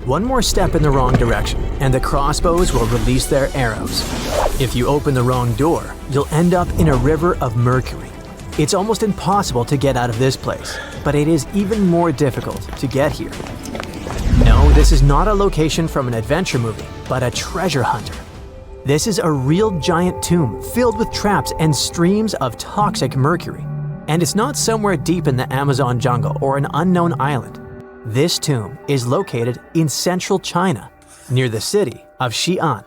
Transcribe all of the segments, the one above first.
One more step in the wrong direction, and the crossbows will release their arrows. If you open the wrong door, you'll end up in a river of mercury. It's almost impossible to get out of this place, but it is even more difficult to get here. No, this is not a location from an adventure movie, but a treasure hunter. This is a real giant tomb filled with traps and streams of toxic mercury. And it's not somewhere deep in the Amazon jungle or an unknown island. This tomb is located in central China, near the city of Xi'an.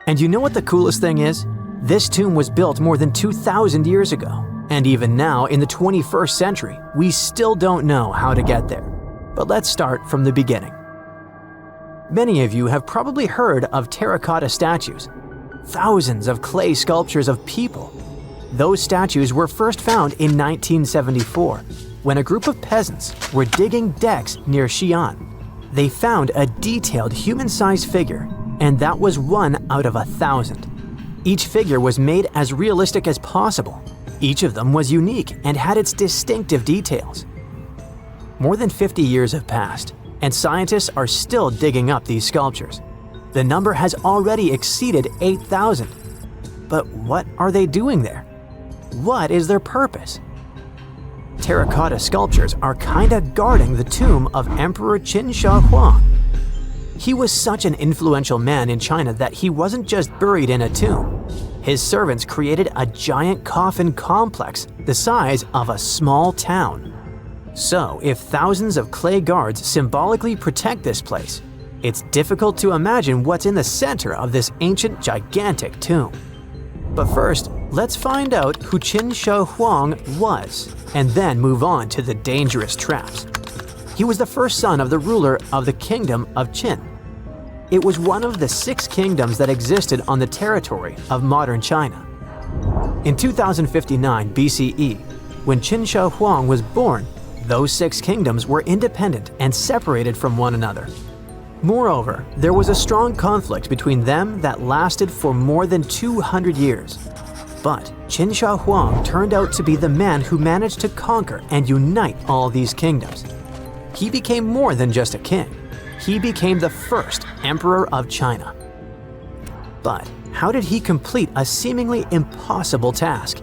And you know what the coolest thing is? This tomb was built more than 2,000 years ago. And even now, in the 21st century, we still don't know how to get there. But let's start from the beginning. Many of you have probably heard of terracotta statues. Thousands of clay sculptures of people. Those statues were first found in 1974, when a group of peasants were digging decks near Xi'an. They found a detailed human-sized figure, and that was 1 out of 1,000. Each figure was made as realistic as possible. Each of them was unique and had its distinctive details. More than 50 years have passed, and scientists are still digging up these sculptures. The number has already exceeded 8,000. But what are they doing there? What is their purpose? Terracotta sculptures are kinda guarding the tomb of Emperor Qin Shi Huang. He was such an influential man in China that he wasn't just buried in a tomb. His servants created a giant coffin complex the size of a small town. So, if thousands of clay guards symbolically protect this place, it's difficult to imagine what's in the center of this ancient, gigantic tomb. But first, let's find out who Qin Shi Huang was, and then move on to the dangerous traps. He was the first son of the ruler of the kingdom of Qin. It was one of the 6 kingdoms that existed on the territory of modern China. In 2059 BCE, when Qin Shi Huang was born, those 6 kingdoms were independent and separated from one another. Moreover, there was a strong conflict between them that lasted for more than 200 years. But Qin Shi Huang turned out to be the man who managed to conquer and unite all these kingdoms. He became more than just a king. He became the first emperor of China. But how did he complete a seemingly impossible task?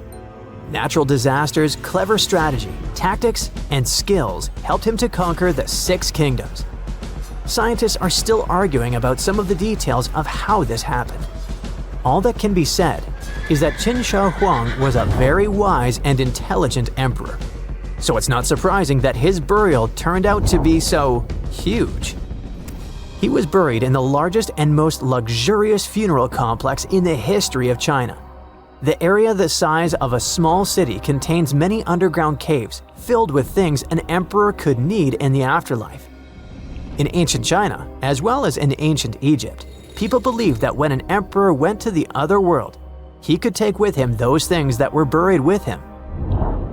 Natural disasters, clever strategy, tactics, and skills helped him to conquer the 6 kingdoms. Scientists are still arguing about some of the details of how this happened. All that can be said is that Qin Shi Huang was a very wise and intelligent emperor. So it's not surprising that his burial turned out to be so huge. He was buried in the largest and most luxurious funeral complex in the history of China. The area the size of a small city contains many underground caves filled with things an emperor could need in the afterlife. In ancient China, as well as in ancient Egypt, people believed that when an emperor went to the other world, he could take with him those things that were buried with him.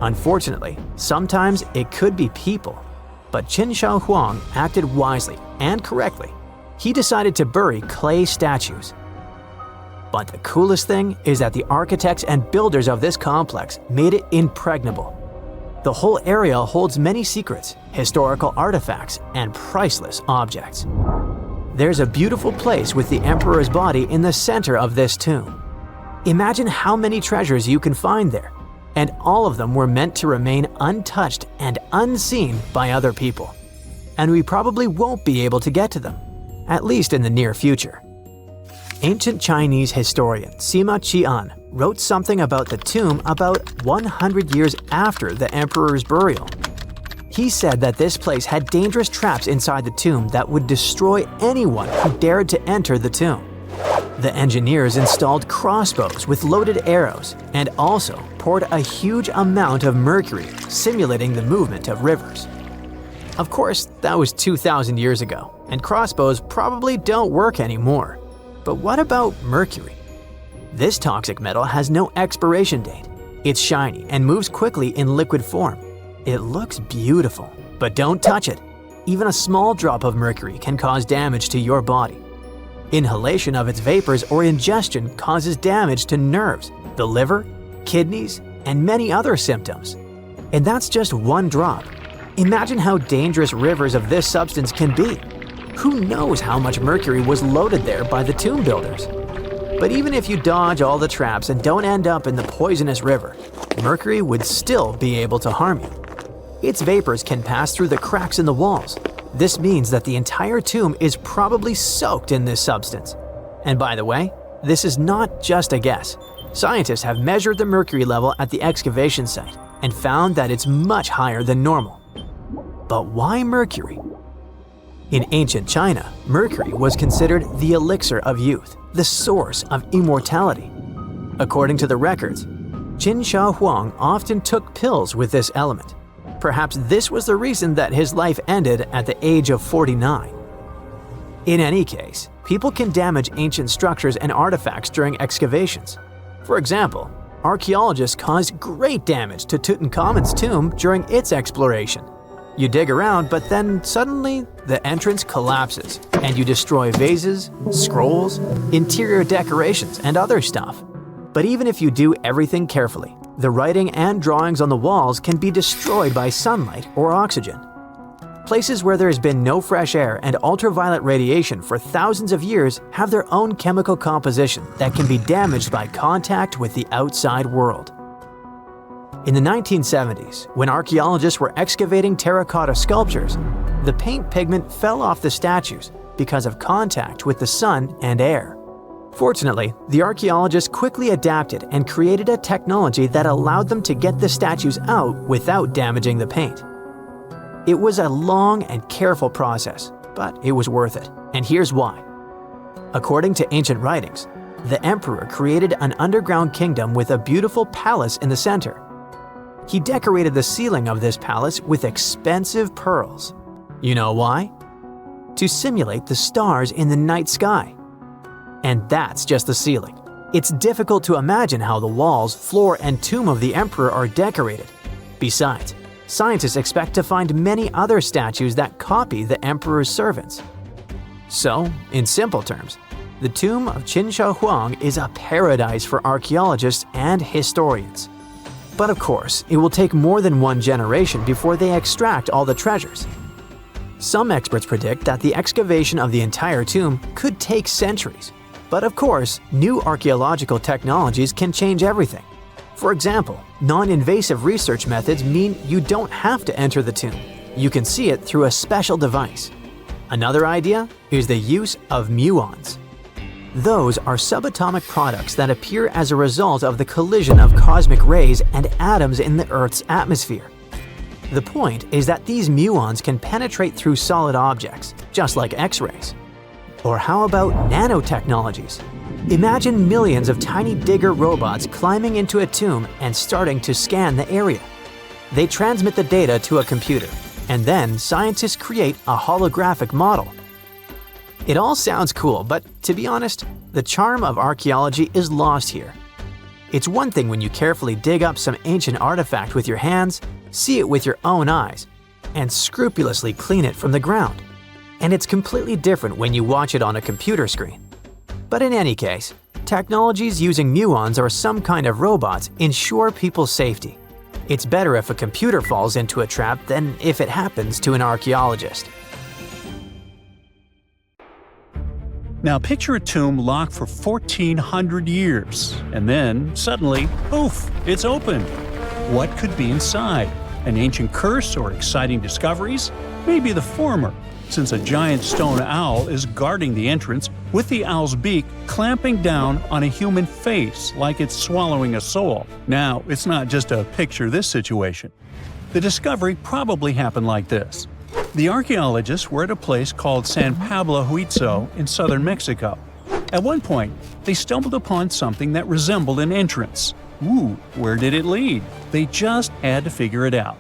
Unfortunately, sometimes it could be people, but Qin Shi Huang acted wisely and correctly. He decided to bury clay statues. But the coolest thing is that the architects and builders of this complex made it impregnable. The whole area holds many secrets, historical artifacts, and priceless objects. There's a beautiful place with the emperor's body in the center of this tomb. Imagine how many treasures you can find there, and all of them were meant to remain untouched and unseen by other people. And we probably won't be able to get to them, at least in the near future. Ancient Chinese historian Sima Qian wrote something about the tomb about 100 years after the emperor's burial. He said that this place had dangerous traps inside the tomb that would destroy anyone who dared to enter the tomb. The engineers installed crossbows with loaded arrows and also poured a huge amount of mercury, simulating the movement of rivers. Of course, that was 2,000 years ago, and crossbows probably don't work anymore. But what about mercury? This toxic metal has no expiration date. It's shiny and moves quickly in liquid form. It looks beautiful, but don't touch it. Even a small drop of mercury can cause damage to your body. Inhalation of its vapors or ingestion causes damage to nerves, the liver, kidneys, and many other symptoms. And that's just one drop. Imagine how dangerous rivers of this substance can be. Who knows how much mercury was loaded there by the tomb builders? But even if you dodge all the traps and don't end up in the poisonous river, mercury would still be able to harm you. Its vapors can pass through the cracks in the walls. This means that the entire tomb is probably soaked in this substance. And by the way, this is not just a guess. Scientists have measured the mercury level at the excavation site and found that it's much higher than normal. But why mercury? In ancient China, mercury was considered the elixir of youth, the source of immortality. According to the records, Qin Shi Huang often took pills with this element. Perhaps this was the reason that his life ended at the age of 49. In any case, people can damage ancient structures and artifacts during excavations. For example, archaeologists caused great damage to Tutankhamun's tomb during its exploration. You dig around, but then suddenly the entrance collapses and you destroy vases, scrolls, interior decorations, and other stuff. But even if you do everything carefully, the writing and drawings on the walls can be destroyed by sunlight or oxygen. Places where there has been no fresh air and ultraviolet radiation for thousands of years have their own chemical composition that can be damaged by contact with the outside world. In the 1970s, when archaeologists were excavating terracotta sculptures, the paint pigment fell off the statues because of contact with the sun and air. Fortunately, the archaeologists quickly adapted and created a technology that allowed them to get the statues out without damaging the paint. It was a long and careful process, but it was worth it, and here's why. According to ancient writings, the emperor created an underground kingdom with a beautiful palace in the center. He decorated the ceiling of this palace with expensive pearls. You know why? To simulate the stars in the night sky. And that's just the ceiling. It's difficult to imagine how the walls, floor, and tomb of the emperor are decorated. Besides, scientists expect to find many other statues that copy the emperor's servants. So, in simple terms, the tomb of Qin Shi Huang is a paradise for archaeologists and historians. But of course, it will take more than one generation before they extract all the treasures. Some experts predict that the excavation of the entire tomb could take centuries. But of course, new archaeological technologies can change everything. For example, non-invasive research methods mean you don't have to enter the tomb. You can see it through a special device. Another idea is the use of muons. Those are subatomic products that appear as a result of the collision of cosmic rays and atoms in the Earth's atmosphere. The point is that these muons can penetrate through solid objects, just like X-rays. Or how about nanotechnologies? Imagine millions of tiny digger robots climbing into a tomb and starting to scan the area. They transmit the data to a computer, and then scientists create a holographic model. It all sounds cool, but to be honest, the charm of archaeology is lost here. It's one thing when you carefully dig up some ancient artifact with your hands, see it with your own eyes, and scrupulously clean it from the ground. And it's completely different when you watch it on a computer screen. But in any case, technologies using muons or some kind of robots ensure people's safety. It's better if a computer falls into a trap than if it happens to an archaeologist. Now picture a tomb locked for 1,400 years, and then, suddenly, poof, it's open. What could be inside? An ancient curse or exciting discoveries? Maybe the former, since a giant stone owl is guarding the entrance with the owl's beak clamping down on a human face like it's swallowing a soul. Now, it's not just a picture this situation. The discovery probably happened like this. The archaeologists were at a place called San Pablo Huizo in southern Mexico. At one point, they stumbled upon something that resembled an entrance. Ooh, where did it lead? They just had to figure it out.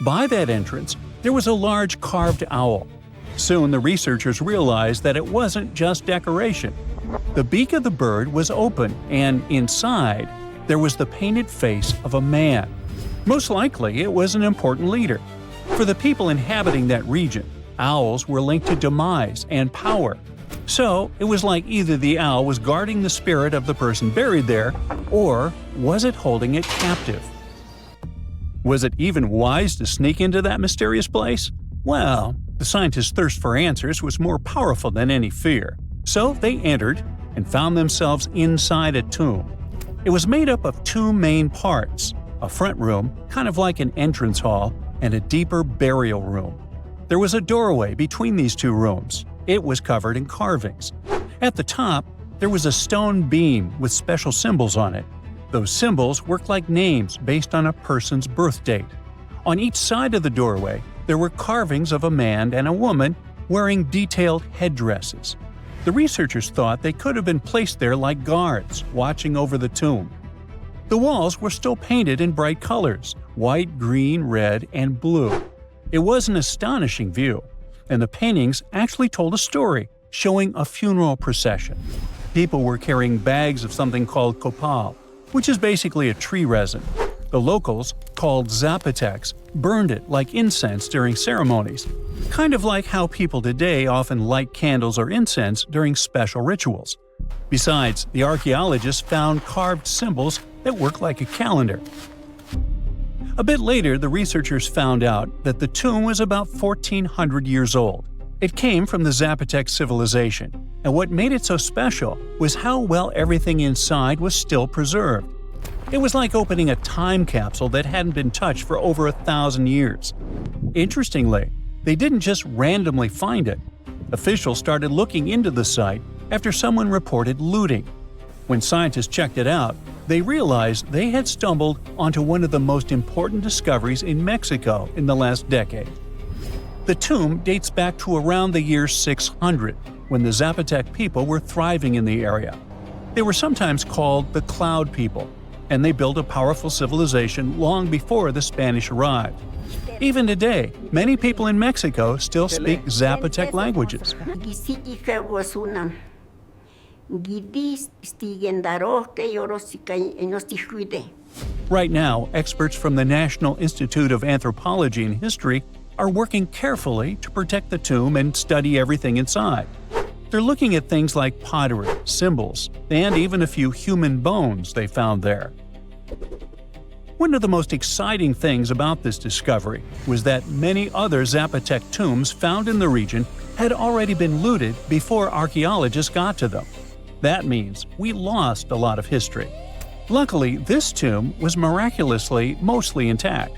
By that entrance, there was a large carved owl. Soon the researchers realized that it wasn't just decoration. The beak of the bird was open, and inside, there was the painted face of a man. Most likely, it was an important leader. For the people inhabiting that region, owls were linked to demise and power. So, it was like either the owl was guarding the spirit of the person buried there, or was it holding it captive? Was it even wise to sneak into that mysterious place? Well, the scientists' thirst for answers was more powerful than any fear. So they entered and found themselves inside a tomb. It was made up of two main parts: a front room, kind of like an entrance hall, and a deeper burial room. There was a doorway between these two rooms. It was covered in carvings. At the top, there was a stone beam with special symbols on it. Those symbols worked like names based on a person's birth date. On each side of the doorway, there were carvings of a man and a woman wearing detailed headdresses. The researchers thought they could have been placed there like guards, watching over the tomb. The walls were still painted in bright colors: white, green, red, and blue. It was an astonishing view, and the paintings actually told a story, showing a funeral procession. People were carrying bags of something called copal, which is basically a tree resin. The locals, called Zapotecs, burned it like incense during ceremonies, kind of like how people today often light candles or incense during special rituals. Besides, the archaeologists found carved symbols that work like a calendar. A bit later, the researchers found out that the tomb was about 1,400 years old. It came from the Zapotec civilization, and what made it so special was how well everything inside was still preserved. It was like opening a time capsule that hadn't been touched for over 1,000 years. Interestingly, they didn't just randomly find it. Officials started looking into the site after someone reported looting. When scientists checked it out, they realized they had stumbled onto one of the most important discoveries in Mexico in the last decade. The tomb dates back to around the year 600, when the Zapotec people were thriving in the area. They were sometimes called the Cloud People, and they built a powerful civilization long before the Spanish arrived. Even today, many people in Mexico still speak Zapotec languages. Right now, experts from the National Institute of Anthropology and History are working carefully to protect the tomb and study everything inside. They're looking at things like pottery, symbols, and even a few human bones they found there. One of the most exciting things about this discovery was that many other Zapotec tombs found in the region had already been looted before archaeologists got to them. That means we lost a lot of history. Luckily, this tomb was miraculously mostly intact.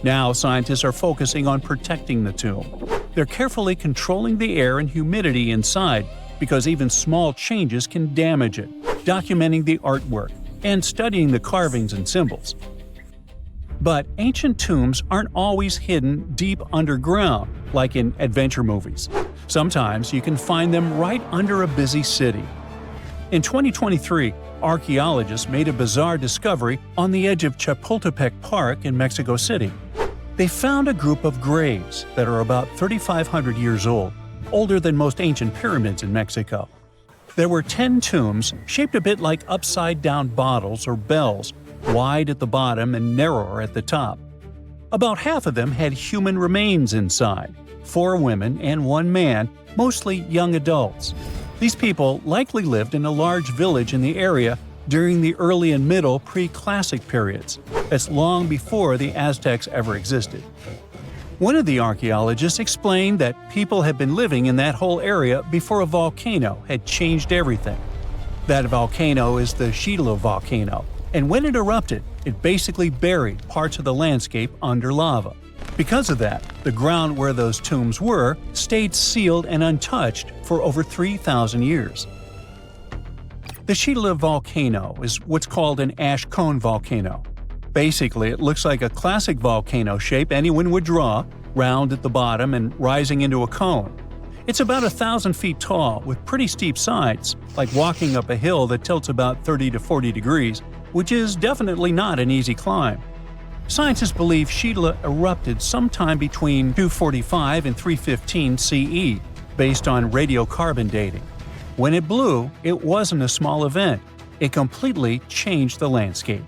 Now scientists are focusing on protecting the tomb. They're carefully controlling the air and humidity inside because even small changes can damage it, documenting the artwork, and studying the carvings and symbols. But ancient tombs aren't always hidden deep underground, like in adventure movies. Sometimes you can find them right under a busy city. In 2023, archaeologists made a bizarre discovery on the edge of Chapultepec Park in Mexico City. They found a group of graves that are about 3,500 years old, older than most ancient pyramids in Mexico. There were 10 tombs shaped a bit like upside-down bottles or bells, wide at the bottom and narrower at the top. About half of them had human remains inside, 4 women and 1 man, mostly young adults. These people likely lived in a large village in the area during the early and middle pre-classic periods. That's long before the Aztecs ever existed. One of the archaeologists explained that people had been living in that whole area before a volcano had changed everything. That volcano is the Chile volcano, and when it erupted, it basically buried parts of the landscape under lava. Because of that, the ground where those tombs were stayed sealed and untouched for over 3,000 years. The Chile volcano is what's called an ash cone volcano. Basically, it looks like a classic volcano shape anyone would draw, round at the bottom and rising into a cone. It's about 1,000 feet tall with pretty steep sides, like walking up a hill that tilts about 30 to 40 degrees, which is definitely not an easy climb. Scientists believe Chile erupted sometime between 245 and 315 CE, based on radiocarbon dating. When it blew, it wasn't a small event. It completely changed the landscape.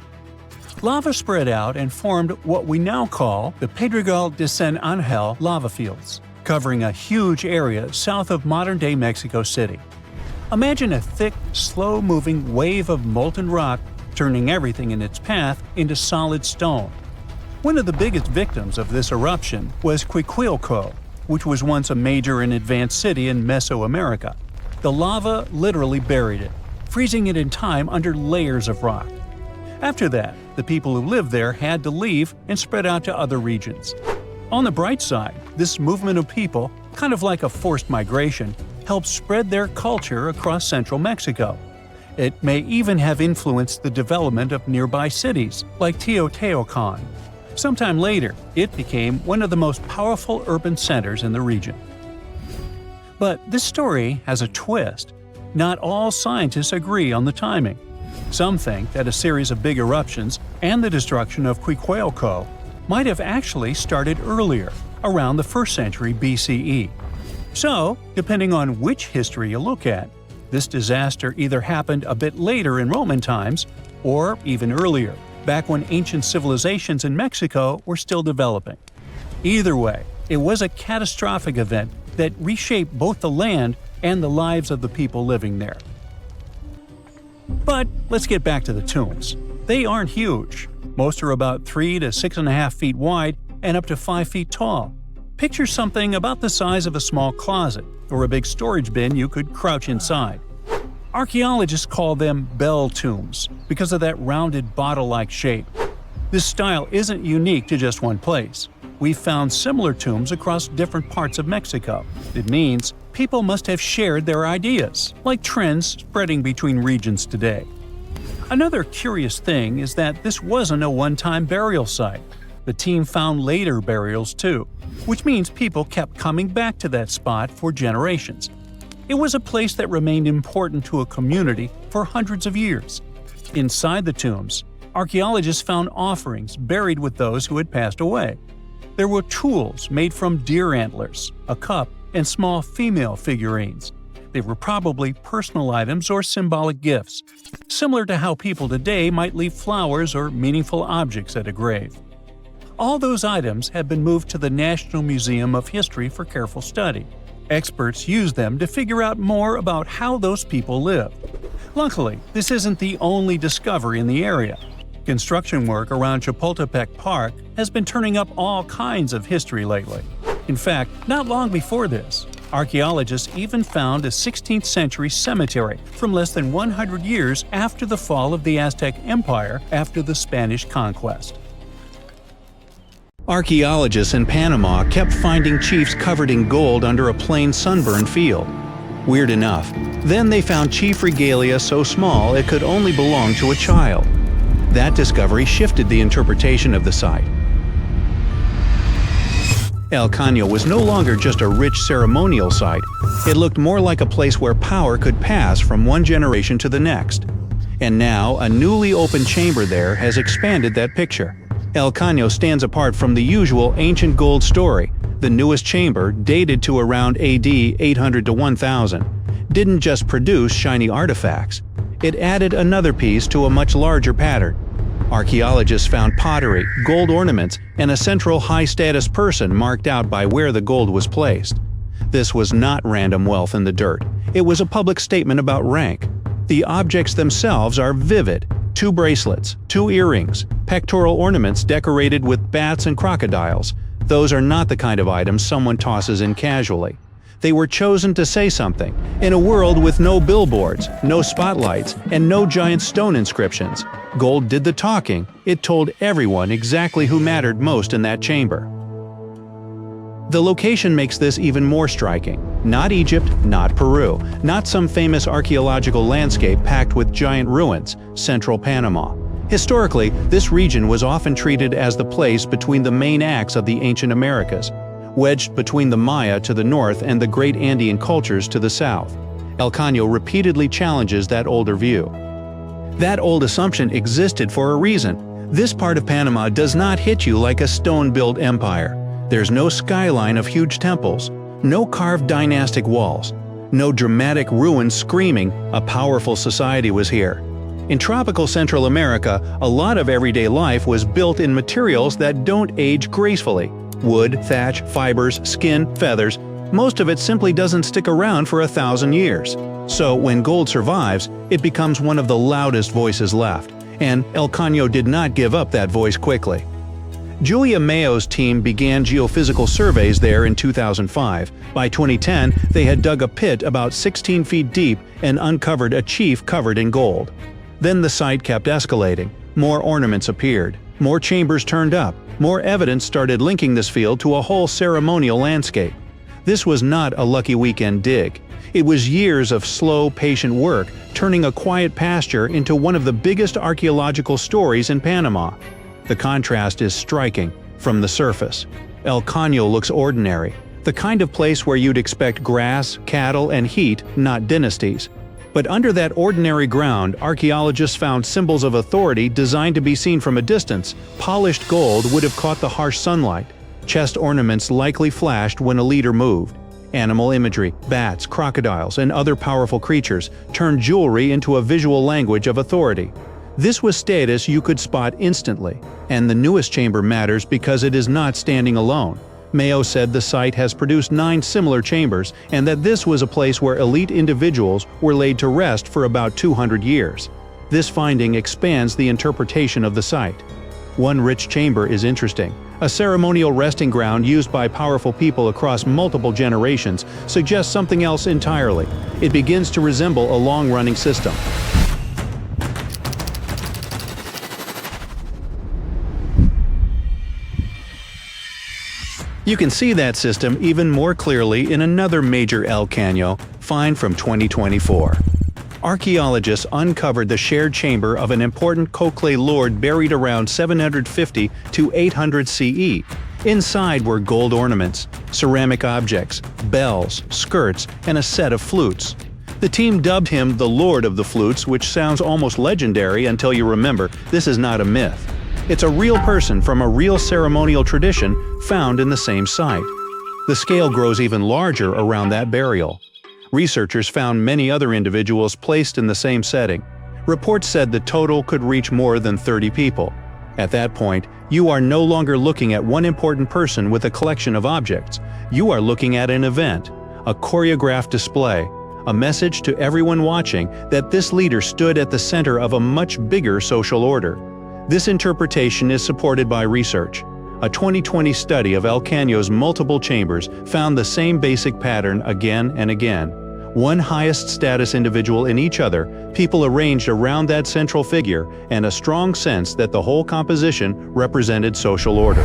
Lava spread out and formed what we now call the Pedregal de San Angel lava fields, covering a huge area south of modern-day Mexico City. Imagine a thick, slow-moving wave of molten rock turning everything in its path into solid stone. One of the biggest victims of this eruption was Quiquilco, which was once a major and advanced city in Mesoamerica. The lava literally buried it, freezing it in time under layers of rock. After that, the people who lived there had to leave and spread out to other regions. On the bright side, this movement of people, kind of like a forced migration, helped spread their culture across central Mexico. It may even have influenced the development of nearby cities, like Teotihuacan. Sometime later, it became one of the most powerful urban centers in the region. But this story has a twist. Not all scientists agree on the timing. Some think that a series of big eruptions and the destruction of Quiquaoco might have actually started earlier, around the 1st century BCE. So, depending on which history you look at, this disaster either happened a bit later in Roman times or even earlier, back when ancient civilizations in Mexico were still developing. Either way, it was a catastrophic event that reshaped both the land and the lives of the people living there. But let's get back to the tombs. They aren't huge. Most are about 3 to 6.5 feet wide and up to 5 feet tall. Picture something about the size of a small closet or a big storage bin you could crouch inside. Archaeologists call them bell tombs because of that rounded bottle-like shape. This style isn't unique to just one place. We've found similar tombs across different parts of Mexico. It means people must have shared their ideas, like trends spreading between regions today. Another curious thing is that this wasn't a one-time burial site. The team found later burials too, which means people kept coming back to that spot for generations. It was a place that remained important to a community for hundreds of years. Inside the tombs, archaeologists found offerings buried with those who had passed away. There were tools made from deer antlers, a cup, and small female figurines. They were probably personal items or symbolic gifts, similar to how people today might leave flowers or meaningful objects at a grave. All those items have been moved to the National Museum of History for careful study. Experts use them to figure out more about how those people lived. Luckily, this isn't the only discovery in the area. Construction work around Zapotec Park has been turning up all kinds of history lately. In fact, not long before this, archaeologists even found a 16th century cemetery from less than 100 years after the fall of the Aztec Empire after the Spanish conquest. Archaeologists in Panama kept finding chiefs covered in gold under a plain sunburned field. Weird enough, then they found chief regalia so small it could only belong to a child. That discovery shifted the interpretation of the site. El Caño was no longer just a rich ceremonial site. It looked more like a place where power could pass from one generation to the next. And now, a newly opened chamber there has expanded that picture. El Caño stands apart from the usual ancient gold story. The newest chamber, dated to around AD 800 to 1000, didn't just produce shiny artifacts. It added another piece to a much larger pattern. Archaeologists found pottery, gold ornaments, and a central high-status person marked out by where the gold was placed. This was not random wealth in the dirt. It was a public statement about rank. The objects themselves are vivid. 2 bracelets, 2 earrings, pectoral ornaments decorated with bats and crocodiles. Those are not the kind of items someone tosses in casually. They were chosen to say something. In a world with no billboards, no spotlights, and no giant stone inscriptions, gold did the talking. It told everyone exactly who mattered most in that chamber. The location makes this even more striking. Not Egypt, not Peru, not some famous archaeological landscape packed with giant ruins, central Panama. Historically, this region was often treated as the place between the main acts of the ancient Americas, wedged between the Maya to the north and the great Andean cultures to the south. El Caño repeatedly challenges that older view. That old assumption existed for a reason. This part of Panama does not hit you like a stone-built empire. There's no skyline of huge temples, no carved dynastic walls, no dramatic ruins screaming a powerful society was here. In tropical Central America, a lot of everyday life was built in materials that don't age gracefully. Wood, thatch, fibers, skin, feathers. Most of it simply doesn't stick around for 1,000 years. So when gold survives, it becomes one of the loudest voices left. And El Caño did not give up that voice quickly. Julia Mayo's team began geophysical surveys there in 2005. By 2010, they had dug a pit about 16 feet deep and uncovered a chief covered in gold. Then the site kept escalating. More ornaments appeared. More chambers turned up. More evidence started linking this field to a whole ceremonial landscape. This was not a lucky weekend dig. It was years of slow, patient work, turning a quiet pasture into one of the biggest archaeological stories in Panama. The contrast is striking. From the surface, El Caño looks ordinary, the kind of place where you'd expect grass, cattle, and heat, not dynasties. But under that ordinary ground, archaeologists found symbols of authority designed to be seen from a distance. Polished gold would have caught the harsh sunlight. Chest ornaments likely flashed when a leader moved. Animal imagery, bats, crocodiles, and other powerful creatures turned jewelry into a visual language of authority. This was status you could spot instantly, and the newest chamber matters because it is not standing alone. Mayo said the site has produced 9 similar chambers and that this was a place where elite individuals were laid to rest for about 200 years. This finding expands the interpretation of the site. One rich chamber is interesting. A ceremonial resting ground used by powerful people across multiple generations suggests something else entirely. It begins to resemble a long-running system. You can see that system even more clearly in another major El Caño find from 2024. Archaeologists uncovered the shared chamber of an important Cocle lord buried around 750 to 800 CE. Inside were gold ornaments, ceramic objects, bells, skirts, and a set of flutes. The team dubbed him the Lord of the Flutes, which sounds almost legendary until you remember this is not a myth. It's a real person from a real ceremonial tradition found in the same site. The scale grows even larger around that burial. Researchers found many other individuals placed in the same setting. Reports said the total could reach more than 30 people. At that point, you are no longer looking at one important person with a collection of objects. You are looking at an event, a choreographed display, a message to everyone watching that this leader stood at the center of a much bigger social order. This interpretation is supported by research. A 2020 study of El Caño's multiple chambers found the same basic pattern again and again. One highest status individual in each other, people arranged around that central figure, and a strong sense that the whole composition represented social order.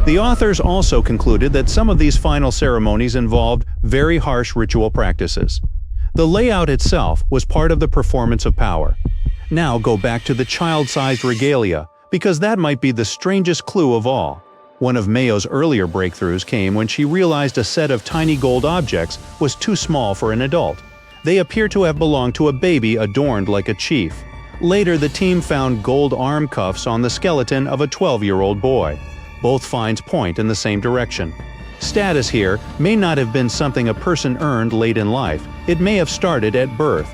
The authors also concluded that some of these final ceremonies involved very harsh ritual practices. The layout itself was part of the performance of power. Now go back to the child-sized regalia, because that might be the strangest clue of all. One of Mayo's earlier breakthroughs came when she realized a set of tiny gold objects was too small for an adult. They appear to have belonged to a baby adorned like a chief. Later, the team found gold arm cuffs on the skeleton of a 12-year-old boy. Both finds point in the same direction. Status here may not have been something a person earned late in life. It may have started at birth.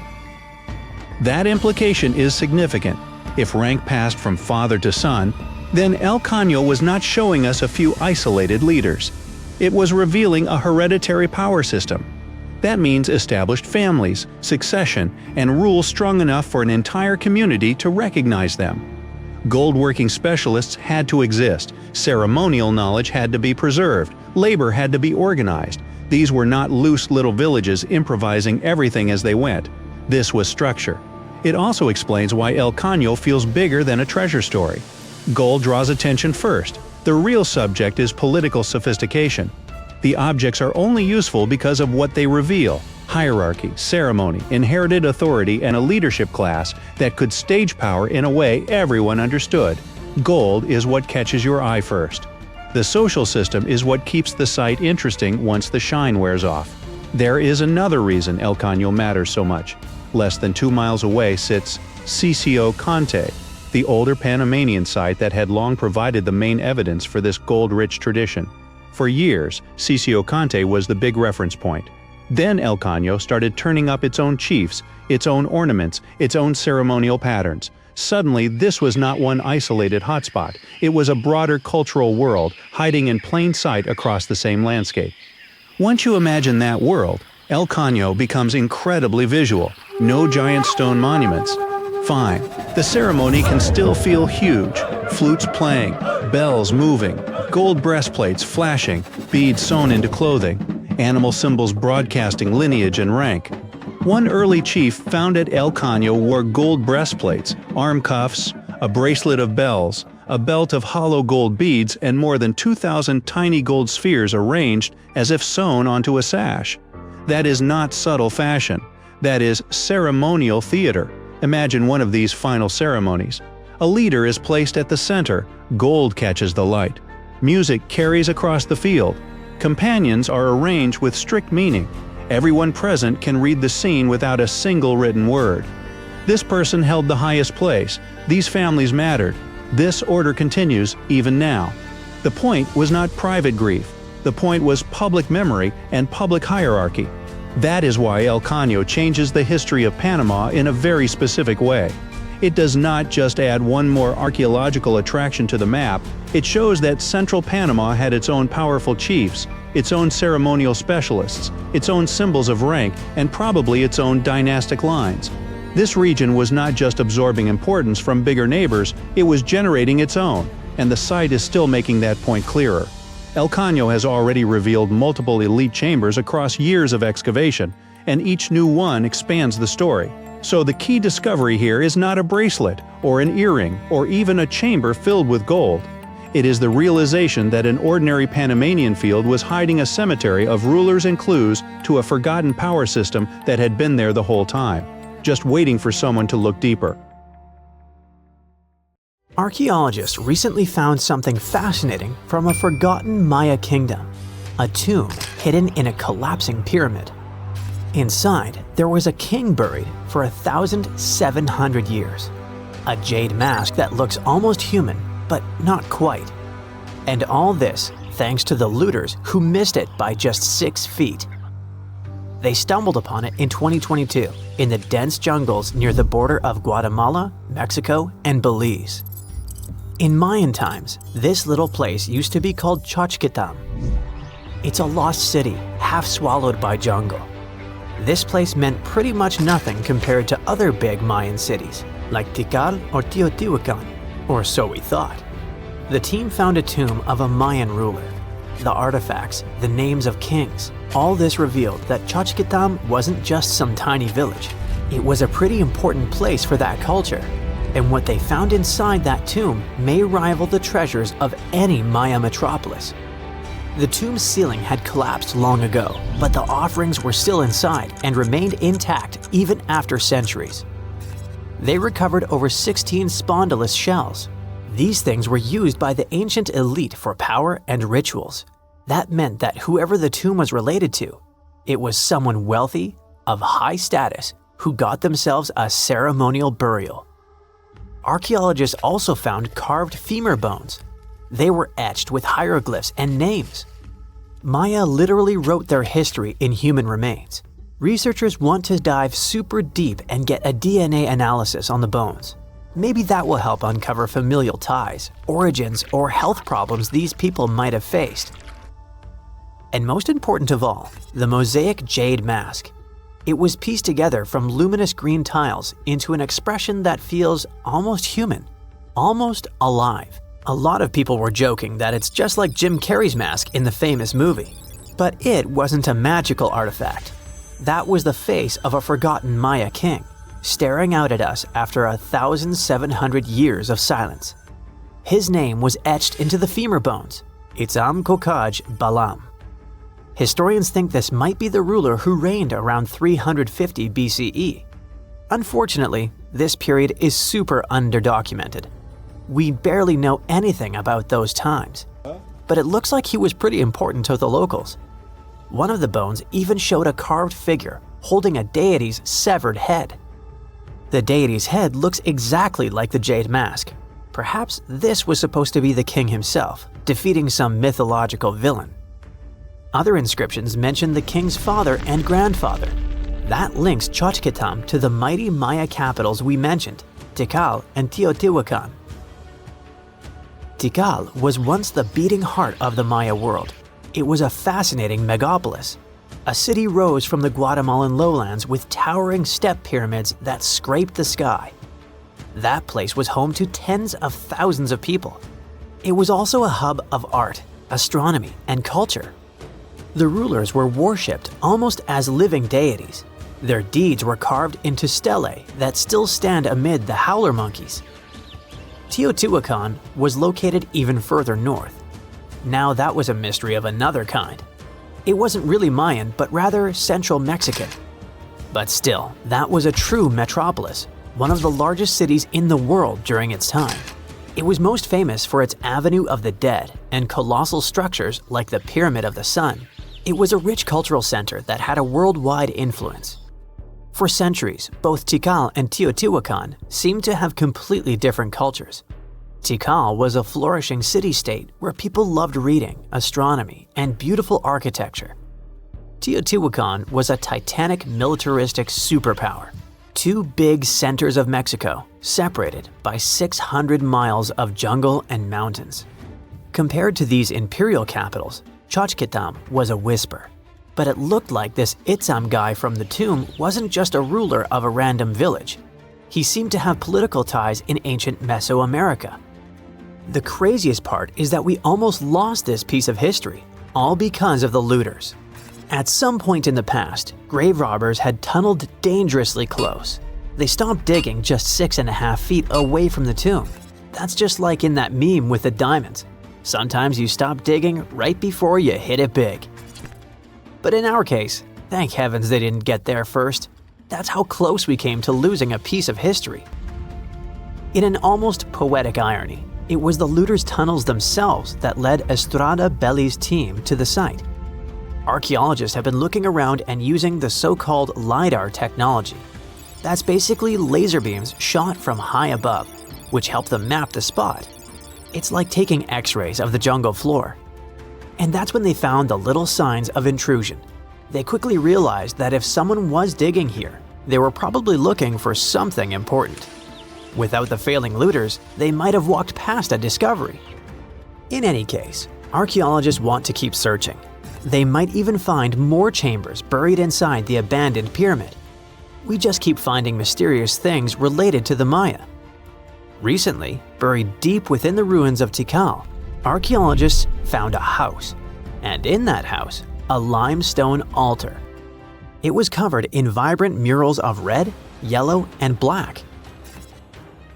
That implication is significant. If rank passed from father to son, then El Caño was not showing us a few isolated leaders. It was revealing a hereditary power system. That means established families, succession, and rules strong enough for an entire community to recognize them. Gold-working specialists had to exist, ceremonial knowledge had to be preserved, labor had to be organized. These were not loose little villages improvising everything as they went. This was structure. It also explains why El Caño feels bigger than a treasure story. Gold draws attention first. The real subject is political sophistication. The objects are only useful because of what they reveal: hierarchy, ceremony, inherited authority, and a leadership class that could stage power in a way everyone understood. Gold is what catches your eye first. The social system is what keeps the site interesting once the shine wears off. There is another reason El Caño matters so much. Less than 2 miles away sits Zapotec, the older Panamanian site that had long provided the main evidence for this gold-rich tradition. For years, Zapotec was the big reference point. Then El Caño started turning up its own chiefs, its own ornaments, its own ceremonial patterns. Suddenly, this was not one isolated hotspot. It was a broader cultural world, hiding in plain sight across the same landscape. Once you imagine that world, El Caño becomes incredibly visual. No giant stone monuments. Fine, the ceremony can still feel huge. Flutes playing, bells moving, gold breastplates flashing, beads sewn into clothing, animal symbols broadcasting lineage and rank. One early chief found at El Caño wore gold breastplates, arm cuffs, a bracelet of bells, a belt of hollow gold beads, and more than 2,000 tiny gold spheres arranged as if sewn onto a sash. That is not subtle fashion. That is ceremonial theater. Imagine one of these final ceremonies. A leader is placed at the center, gold catches the light. Music carries across the field. Companions are arranged with strict meaning. Everyone present can read the scene without a single written word. This person held the highest place. These families mattered. This order continues even now. The point was not private grief. The point was public memory and public hierarchy. That is why El Caño changes the history of Panama in a very specific way. It does not just add one more archaeological attraction to the map, it shows that central Panama had its own powerful chiefs, its own ceremonial specialists, its own symbols of rank, and probably its own dynastic lines. This region was not just absorbing importance from bigger neighbors, it was generating its own, and the site is still making that point clearer. El Caño has already revealed multiple elite chambers across years of excavation, and each new one expands the story. So the key discovery here is not a bracelet, or an earring, or even a chamber filled with gold. It is the realization that an ordinary Panamanian field was hiding a cemetery of rulers and clues to a forgotten power system that had been there the whole time, just waiting for someone to look deeper. Archaeologists recently found something fascinating from a forgotten Maya kingdom, a tomb hidden in a collapsing pyramid. Inside, there was a king buried for 1,700 years, a jade mask that looks almost human, but not quite. And all this thanks to the looters who missed it by just 6 feet. They stumbled upon it in 2022 in the dense jungles near the border of Guatemala, Mexico, and Belize. In Mayan times, this little place used to be called Xochitlam. It's a lost city, half swallowed by jungle. This place meant pretty much nothing compared to other big Mayan cities, like Tikal or Teotihuacan, or so we thought. The team found a tomb of a Mayan ruler. The artifacts, the names of kings, all this revealed that Xochitlam wasn't just some tiny village. It was a pretty important place for that culture, and what they found inside that tomb may rival the treasures of any Maya metropolis. The tomb's ceiling had collapsed long ago, but the offerings were still inside and remained intact even after centuries. They recovered over 16 spondylus shells. These things were used by the ancient elite for power and rituals. That meant that whoever the tomb was related to, it was someone wealthy, of high status, who got themselves a ceremonial burial. Archaeologists also found carved femur bones. They were etched with hieroglyphs and names. Maya literally wrote their history in human remains. Researchers want to dive super deep and get a DNA analysis on the bones. Maybe that will help uncover familial ties, origins, or health problems these people might have faced. And most important of all, the mosaic jade mask. It was pieced together from luminous green tiles into an expression that feels almost human, almost alive. A lot of people were joking that it's just like Jim Carrey's mask in the famous movie. But it wasn't a magical artifact. That was the face of a forgotten Maya king, staring out at us after 1,700 years of silence. His name was etched into the femur bones, Itzam Kokaj Balam. Historians think this might be the ruler who reigned around 350 BCE. Unfortunately, this period is super underdocumented. We barely know anything about those times, but it looks like he was pretty important to the locals. One of the bones even showed a carved figure holding a deity's severed head. The deity's head looks exactly like the jade mask. Perhaps this was supposed to be the king himself, defeating some mythological villain. Other inscriptions mention the king's father and grandfather. That links Xochitlam to the mighty Maya capitals we mentioned, Tikal and Teotihuacan. Tikal was once the beating heart of the Maya world. It was a fascinating megapolis. A city rose from the Guatemalan lowlands with towering step pyramids that scraped the sky. That place was home to tens of thousands of people. It was also a hub of art, astronomy, and culture. The rulers were worshipped almost as living deities. Their deeds were carved into stelae that still stand amid the howler monkeys. Teotihuacan was located even further north. Now that was a mystery of another kind. It wasn't really Mayan, but rather Central Mexican. But still, that was a true metropolis, one of the largest cities in the world during its time. It was most famous for its Avenue of the Dead and colossal structures like the Pyramid of the Sun. It was a rich cultural center that had a worldwide influence. For centuries, both Tikal and Teotihuacan seemed to have completely different cultures. Tikal was a flourishing city-state where people loved reading, astronomy, and beautiful architecture. Teotihuacan was a titanic militaristic superpower. Two big centers of Mexico, separated by 600 miles of jungle and mountains. Compared to these imperial capitals, Xochitlam was a whisper. But it looked like this Itzam guy from the tomb wasn't just a ruler of a random village. He seemed to have political ties in ancient Mesoamerica. The craziest part is that we almost lost this piece of history, all because of the looters. At some point in the past, grave robbers had tunneled dangerously close. They stopped digging just 6.5 feet away from the tomb. That's just like in that meme with the diamonds. Sometimes you stop digging right before you hit it big. But in our case, thank heavens they didn't get there first. That's how close we came to losing a piece of history. In an almost poetic irony, it was the looters' tunnels themselves that led Estrada Belli's team to the site. Archaeologists have been looking around and using the so-called LiDAR technology. That's basically laser beams shot from high above, which help them map the spot. It's like taking X-rays of the jungle floor. And that's when they found the little signs of intrusion. They quickly realized that if someone was digging here, they were probably looking for something important. Without the failing looters, they might have walked past a discovery. In any case, archaeologists want to keep searching. They might even find more chambers buried inside the abandoned pyramid. We just keep finding mysterious things related to the Maya. Recently, buried deep within the ruins of Tikal, archaeologists found a house, and in that house, a limestone altar. It was covered in vibrant murals of red, yellow, and black.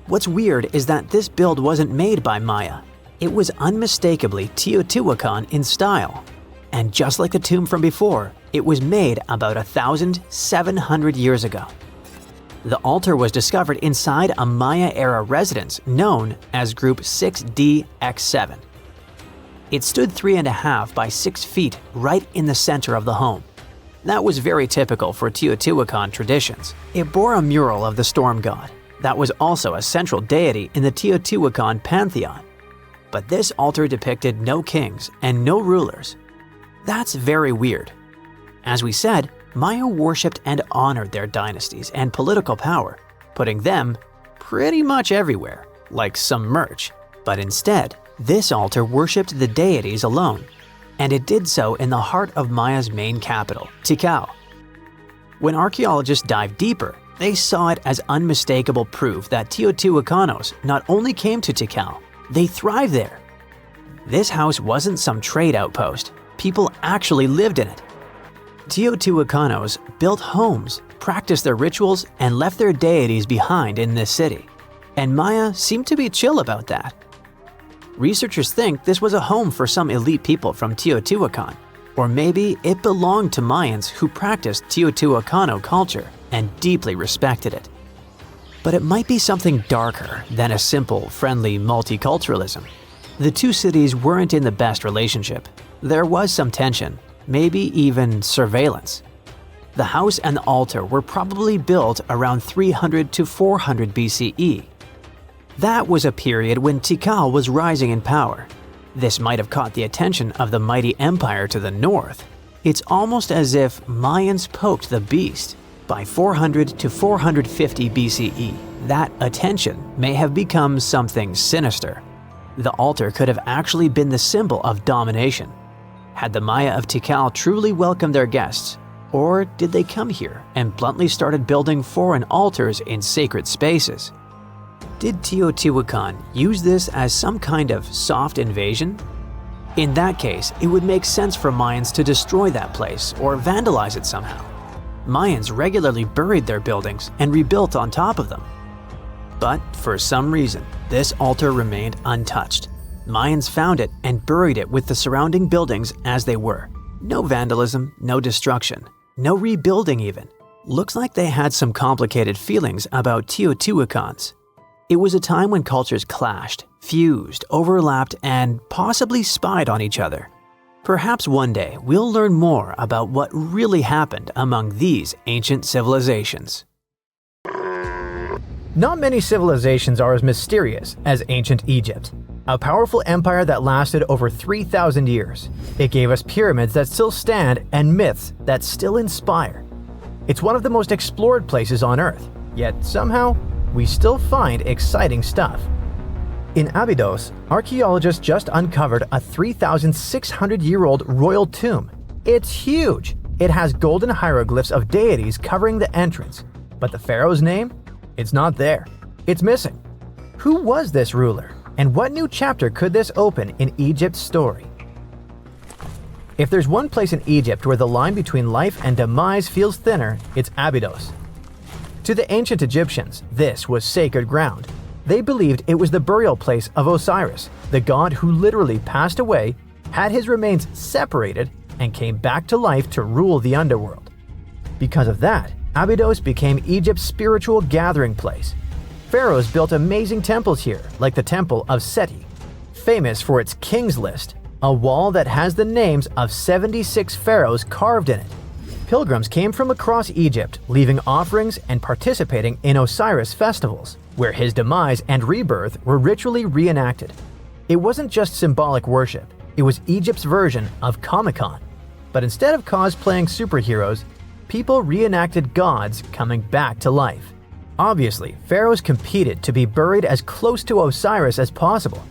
What's weird is that this build wasn't made by Maya. It was unmistakably Teotihuacan in style. And just like the tomb from before, it was made about 1,700 years ago. The altar was discovered inside a Maya-era residence known as Group 6DX7. It stood 3.5 by 6 feet right in the center of the home. That was very typical for Teotihuacan traditions. It bore a mural of the storm god that was also a central deity in the Teotihuacan pantheon. But this altar depicted no kings and no rulers. That's very weird. As we said, Maya worshipped and honored their dynasties and political power, putting them pretty much everywhere, like some merch. But instead, this altar worshipped the deities alone, and it did so in the heart of Maya's main capital, Tikal. When archaeologists dived deeper, they saw it as unmistakable proof that Teotihuacanos not only came to Tikal, they thrived there. This house wasn't some trade outpost. People actually lived in it. Teotihuacanos built homes, practiced their rituals, and left their deities behind in this city. And Maya seemed to be chill about that. Researchers think this was a home for some elite people from Teotihuacan, or maybe it belonged to Mayans who practiced Teotihuacano culture and deeply respected it. But it might be something darker than a simple, friendly multiculturalism. The two cities weren't in the best relationship. There was some tension, maybe even surveillance. The house and the altar were probably built around 300 to 400 BCE. That was a period when Tikal was rising in power. This might have caught the attention of the mighty empire to the north. It's almost as if Mayans poked the beast. By 400 to 450 BCE, that attention may have become something sinister. The altar could have actually been the symbol of domination. Had the Maya of Tikal truly welcomed their guests, or did they come here and bluntly started building foreign altars in sacred spaces? Did Teotihuacan use this as some kind of soft invasion? In that case, it would make sense for Mayans to destroy that place or vandalize it somehow. Mayans regularly buried their buildings and rebuilt on top of them. But for some reason, this altar remained untouched. Mayans found it and buried it with the surrounding buildings as they were. No vandalism, no destruction, no rebuilding even. Looks like they had some complicated feelings about Teotihuacans. It was a time when cultures clashed, fused, overlapped, and possibly spied on each other. Perhaps one day we'll learn more about what really happened among these ancient civilizations. Not many civilizations are as mysterious as ancient Egypt, a powerful empire that lasted over 3,000 years. It gave us pyramids that still stand and myths that still inspire. It's one of the most explored places on Earth, yet somehow we still find exciting stuff. In Abydos, archaeologists just uncovered a 3,600-year-old royal tomb. It's huge! It has golden hieroglyphs of deities covering the entrance, but the pharaoh's name? It's not there. It's missing. Who was this ruler, and what new chapter could this open in Egypt's story? If there's one place in Egypt where the line between life and demise feels thinner, it's Abydos. To the ancient Egyptians, this was sacred ground. They believed it was the burial place of Osiris, the god who literally passed away, had his remains separated, and came back to life to rule the underworld. Because of that, Abydos became Egypt's spiritual gathering place. Pharaohs built amazing temples here, like the Temple of Seti, famous for its King's List, a wall that has the names of 76 pharaohs carved in it. Pilgrims came from across Egypt, leaving offerings and participating in Osiris festivals, where his demise and rebirth were ritually reenacted. It wasn't just symbolic worship, it was Egypt's version of Comic-Con. But instead of cosplaying superheroes, people reenacted gods coming back to life. Obviously, pharaohs competed to be buried as close to Osiris as possible.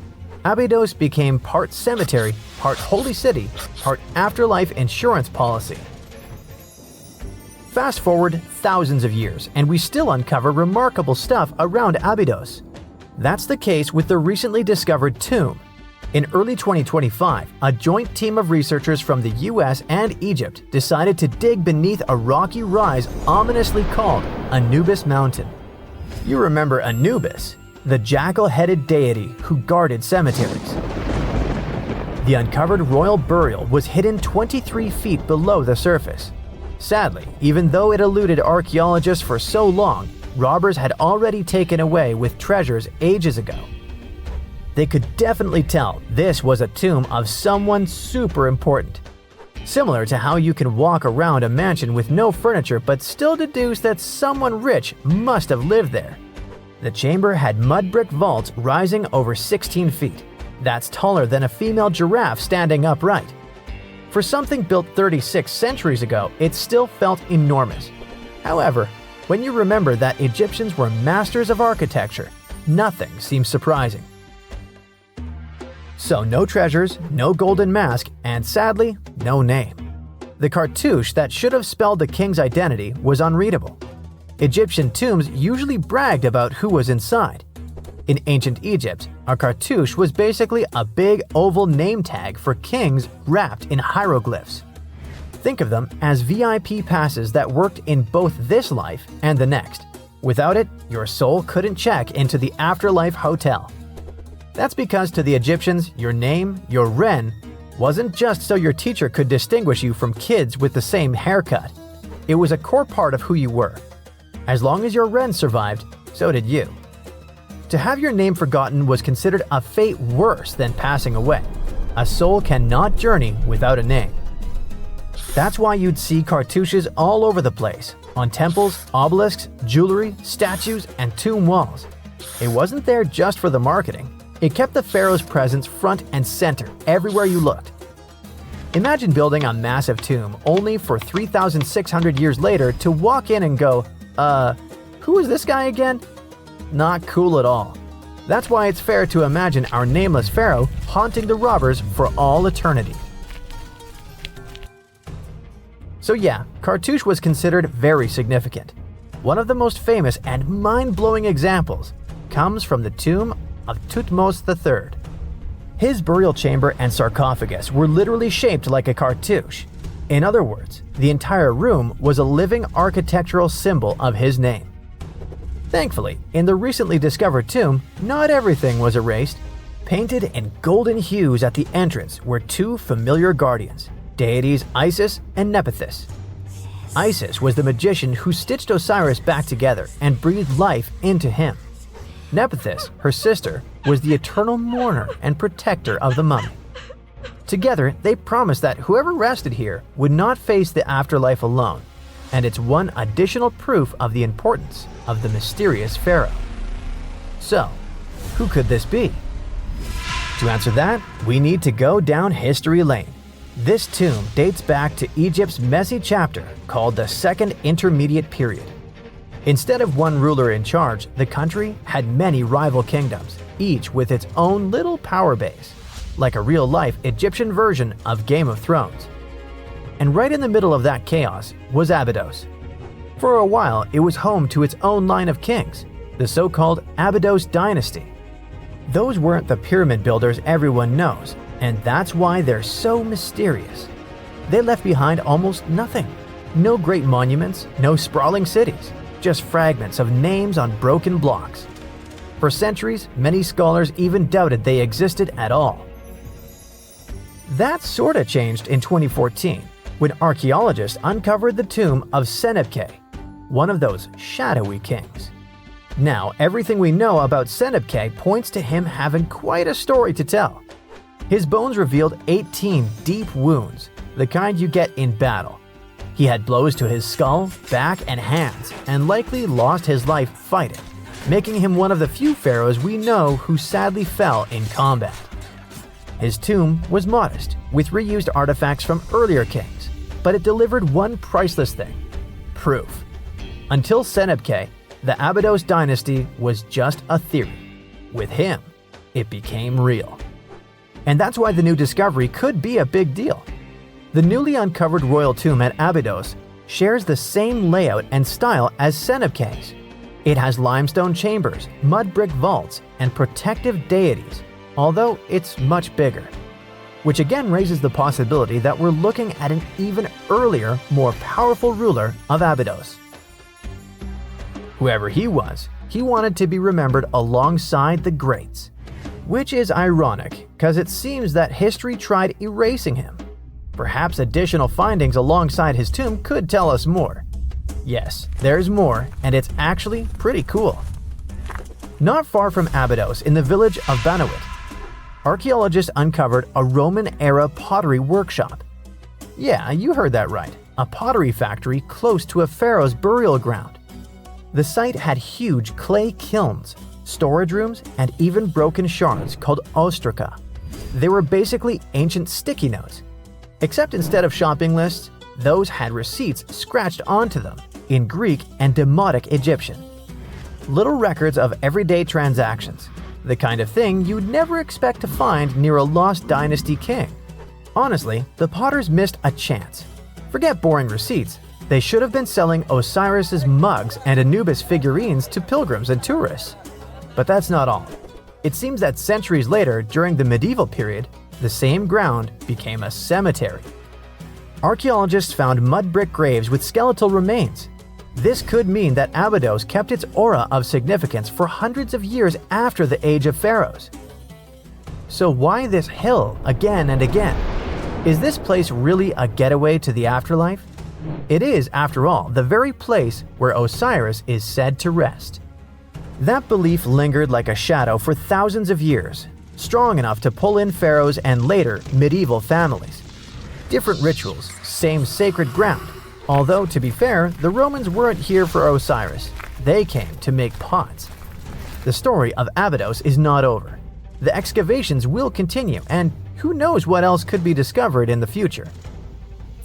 Abydos became part cemetery, part holy city, part afterlife insurance policy. Fast forward thousands of years, and we still uncover remarkable stuff around Abydos. That's the case with the recently discovered tomb. In early 2025, a joint team of researchers from the US and Egypt decided to dig beneath a rocky rise ominously called Anubis Mountain. You remember Anubis, the jackal-headed deity who guarded cemeteries. The uncovered royal burial was hidden 23 feet below the surface. Sadly, even though it eluded archaeologists for so long, robbers had already taken away with treasures ages ago. They could definitely tell this was a tomb of someone super important. Similar to how you can walk around a mansion with no furniture but still deduce that someone rich must have lived there. The chamber had mud brick vaults rising over 16 feet. That's taller than a female giraffe standing upright. For something built 36 centuries ago, it still felt enormous. However, when you remember that Egyptians were masters of architecture, nothing seems surprising. So no treasures, no golden mask, and sadly, no name. The cartouche that should have spelled the king's identity was unreadable. Egyptian tombs usually bragged about who was inside. In ancient Egypt, a cartouche was basically a big oval name tag for kings wrapped in hieroglyphs. Think of them as VIP passes that worked in both this life and the next. Without it, your soul couldn't check into the afterlife hotel. That's because to the Egyptians, your name, your Ren, wasn't just so your teacher could distinguish you from kids with the same haircut. It was a core part of who you were. As long as your Ren survived, so did you. To have your name forgotten was considered a fate worse than passing away. A soul cannot journey without a name. That's why you'd see cartouches all over the place, on temples, obelisks, jewelry, statues, and tomb walls. It wasn't there just for the marketing. It kept the pharaoh's presence front and center everywhere you looked. Imagine building a massive tomb only for 3,600 years later to walk in and go, who is this guy again? Not cool at all. That's why it's fair to imagine our nameless pharaoh haunting the robbers for all eternity. So yeah, cartouche was considered very significant. One of the most famous and mind-blowing examples, comes from the tomb of Thutmose III. His burial chamber and sarcophagus were literally shaped like a cartouche. In other words, the entire room was a living architectural symbol of his name. Thankfully, in the recently discovered tomb, not everything was erased. Painted in golden hues at the entrance were two familiar guardians, deities Isis and Nephthys. Isis was the magician who stitched Osiris back together and breathed life into him. Nephthys, her sister, was the eternal mourner and protector of the mummy. Together, they promised that whoever rested here would not face the afterlife alone, and it's one additional proof of the importance of the mysterious pharaoh. So, who could this be? To answer that, we need to go down history lane. This tomb dates back to Egypt's messy chapter called the Second Intermediate Period. Instead of one ruler in charge, the country had many rival kingdoms, each with its own little power base, like a real-life Egyptian version of Game of Thrones. And right in the middle of that chaos was Abydos. For a while, it was home to its own line of kings, the so-called Abydos dynasty. Those weren't the pyramid builders everyone knows, and that's why they're so mysterious. They left behind almost nothing. No great monuments, no sprawling cities, just fragments of names on broken blocks. For centuries, many scholars even doubted they existed at all. That sorta changed in 2014, when archaeologists uncovered the tomb of Senebkay, one of those shadowy kings. Now, everything we know about Senebkay points to him having quite a story to tell. His bones revealed 18 deep wounds, the kind you get in battle. He had blows to his skull, back, and hands, and likely lost his life fighting, making him one of the few pharaohs we know who sadly fell in combat. His tomb was modest, with reused artifacts from earlier kings, but it delivered one priceless thing: proof. Until Senebkay, the Abydos dynasty was just a theory. With him, it became real. And that's why the new discovery could be a big deal. The newly uncovered royal tomb at Abydos shares the same layout and style as Senebkay's. It has limestone chambers, mud brick vaults, and protective deities, although it's much bigger. Which again raises the possibility that we're looking at an even earlier, more powerful ruler of Abydos. Whoever he was, he wanted to be remembered alongside the greats. Which is ironic, because it seems that history tried erasing him. Perhaps additional findings alongside his tomb could tell us more. Yes, there's more, and it's actually pretty cool. Not far from Abydos, in the village of Banawit, archaeologists uncovered a Roman-era pottery workshop. Yeah, you heard that right, a pottery factory close to a pharaoh's burial ground. The site had huge clay kilns, storage rooms, and even broken shards called ostraca. They were basically ancient sticky notes, except instead of shopping lists, those had receipts scratched onto them in Greek and Demotic Egyptian. Little records of everyday transactions, the kind of thing you'd never expect to find near a lost dynasty king. Honestly, the potters missed a chance. Forget boring receipts, they should have been selling Osiris's mugs and Anubis figurines to pilgrims and tourists. But that's not all. It seems that centuries later, during the medieval period, the same ground became a cemetery. Archaeologists found mud brick graves with skeletal remains. This could mean that Abydos kept its aura of significance for hundreds of years after the age of pharaohs. So why this hill again and again? Is this place really a getaway to the afterlife? It is, after all, the very place where Osiris is said to rest. That belief lingered like a shadow for thousands of years, strong enough to pull in pharaohs and later medieval families. Different rituals, same sacred ground. Although, to be fair, the Romans weren't here for Osiris. They came to make pots. The story of Abydos is not over. The excavations will continue, and who knows what else could be discovered in the future.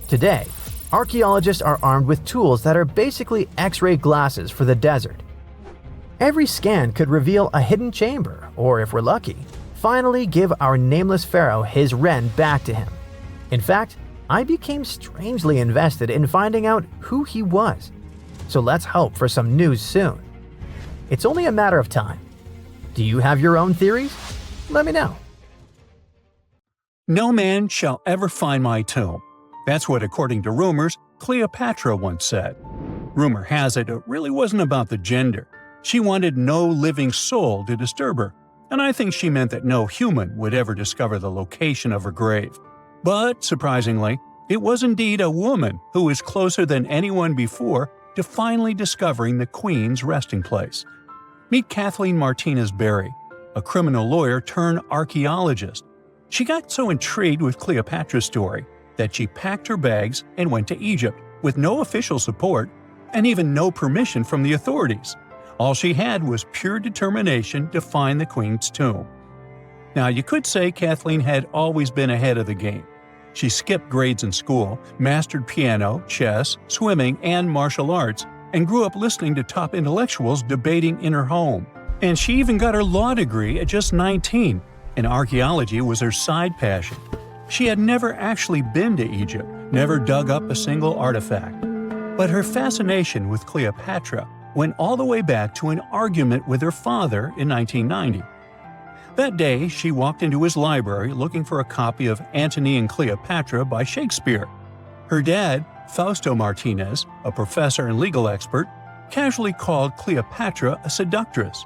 Today, archaeologists are armed with tools that are basically X-ray glasses for the desert. Every scan could reveal a hidden chamber, or if we're lucky, finally give our nameless pharaoh his wren back to him. In fact, I became strangely invested in finding out who he was. So let's hope for some news soon. It's only a matter of time. Do you have your own theories? Let me know. No man shall ever find my tomb. That's what, according to rumors, Cleopatra once said. Rumor has it really wasn't about the gender. She wanted no living soul to disturb her, and I think she meant that no human would ever discover the location of her grave. But, surprisingly, it was indeed a woman who was closer than anyone before to finally discovering the Queen's resting place. Meet Kathleen Martinez Berry, a criminal lawyer turned archaeologist. She got so intrigued with Cleopatra's story that she packed her bags and went to Egypt with no official support and even no permission from the authorities. All she had was pure determination to find the Queen's tomb. Now, you could say Kathleen had always been ahead of the game. She skipped grades in school, mastered piano, chess, swimming, and martial arts, and grew up listening to top intellectuals debating in her home. And she even got her law degree at just 19, and archaeology was her side passion. She had never actually been to Egypt, never dug up a single artifact. But her fascination with Cleopatra went all the way back to an argument with her father in 1990. That day, she walked into his library looking for a copy of Antony and Cleopatra by Shakespeare. Her dad, Fausto Martinez, a professor and legal expert, casually called Cleopatra a seductress.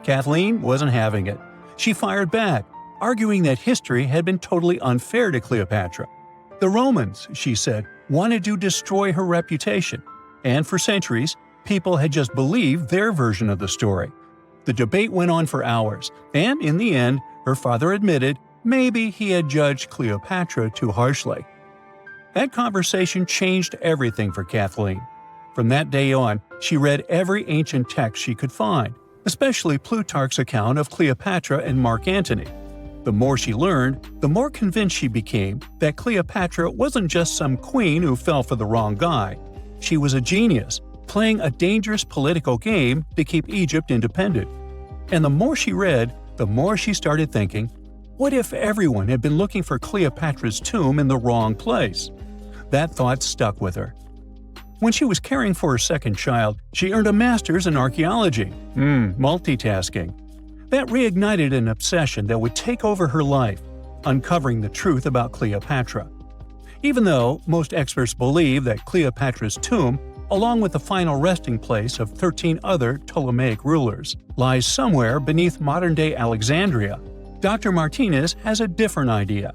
Kathleen wasn't having it. She fired back, arguing that history had been totally unfair to Cleopatra. The Romans, she said, wanted to destroy her reputation, and for centuries, people had just believed their version of the story. The debate went on for hours, and in the end, her father admitted maybe he had judged Cleopatra too harshly. That conversation changed everything for Kathleen. From that day on, she read every ancient text she could find, especially Plutarch's account of Cleopatra and Mark Antony. The more she learned, the more convinced she became that Cleopatra wasn't just some queen who fell for the wrong guy. She was a genius, playing a dangerous political game to keep Egypt independent. And the more she read, the more she started thinking, what if everyone had been looking for Cleopatra's tomb in the wrong place? That thought stuck with her. When she was caring for her second child, she earned a master's in archaeology. Multitasking. That reignited an obsession that would take over her life, uncovering the truth about Cleopatra. Even though most experts believe that Cleopatra's tomb, along with the final resting place of 13 other Ptolemaic rulers, lies somewhere beneath modern-day Alexandria, Dr. Martinez has a different idea.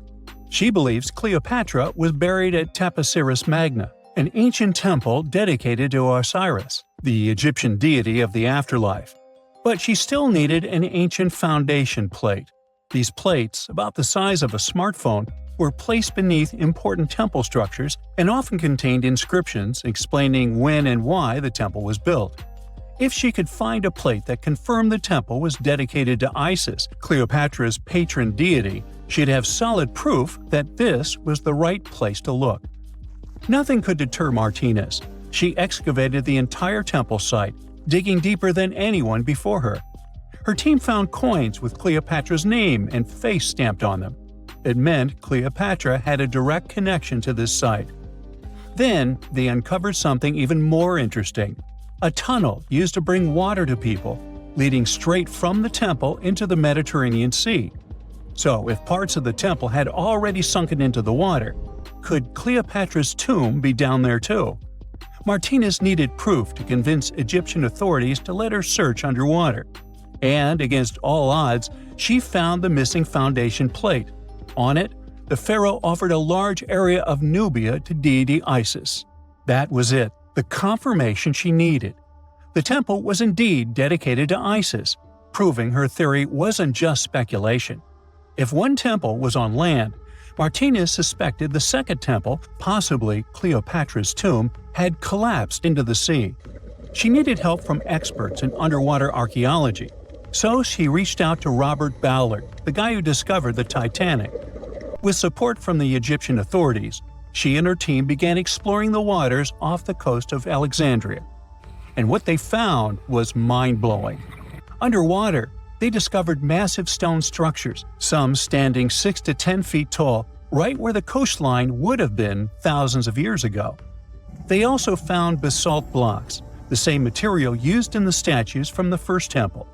She believes Cleopatra was buried at Taposiris Magna, an ancient temple dedicated to Osiris, the Egyptian deity of the afterlife. But she still needed an ancient foundation plate. These plates, about the size of a smartphone, were placed beneath important temple structures and often contained inscriptions explaining when and why the temple was built. If she could find a plate that confirmed the temple was dedicated to Isis, Cleopatra's patron deity, she'd have solid proof that this was the right place to look. Nothing could deter Martinez. She excavated the entire temple site, digging deeper than anyone before her. Her team found coins with Cleopatra's name and face stamped on them. It meant Cleopatra had a direct connection to this site. Then, they uncovered something even more interesting: a tunnel used to bring water to people, leading straight from the temple into the Mediterranean Sea. So, if parts of the temple had already sunken into the water, could Cleopatra's tomb be down there too? Martinez needed proof to convince Egyptian authorities to let her search underwater. And, against all odds, she found the missing foundation plate. On it, the pharaoh offered a large area of Nubia to deity Isis. That was it, the confirmation she needed. The temple was indeed dedicated to Isis, proving her theory wasn't just speculation. If one temple was on land, Martinez suspected the second temple, possibly Cleopatra's tomb, had collapsed into the sea. She needed help from experts in underwater archaeology, so she reached out to Robert Ballard, the guy who discovered the Titanic. With support from the Egyptian authorities, she and her team began exploring the waters off the coast of Alexandria. And what they found was mind-blowing. Underwater, they discovered massive stone structures, some standing 6 to 10 feet tall, right where the coastline would have been thousands of years ago. They also found basalt blocks, the same material used in the statues from the first temple.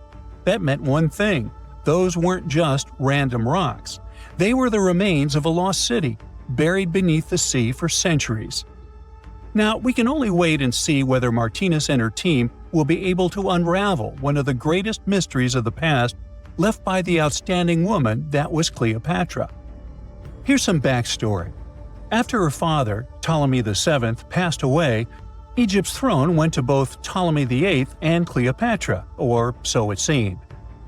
that meant one thing: those weren't just random rocks. They were the remains of a lost city, buried beneath the sea for centuries. Now, we can only wait and see whether Martinez and her team will be able to unravel one of the greatest mysteries of the past left by the outstanding woman that was Cleopatra. Here's some backstory. After her father, Ptolemy VII, passed away, Egypt's throne went to both Ptolemy VIII and Cleopatra, or so it seemed.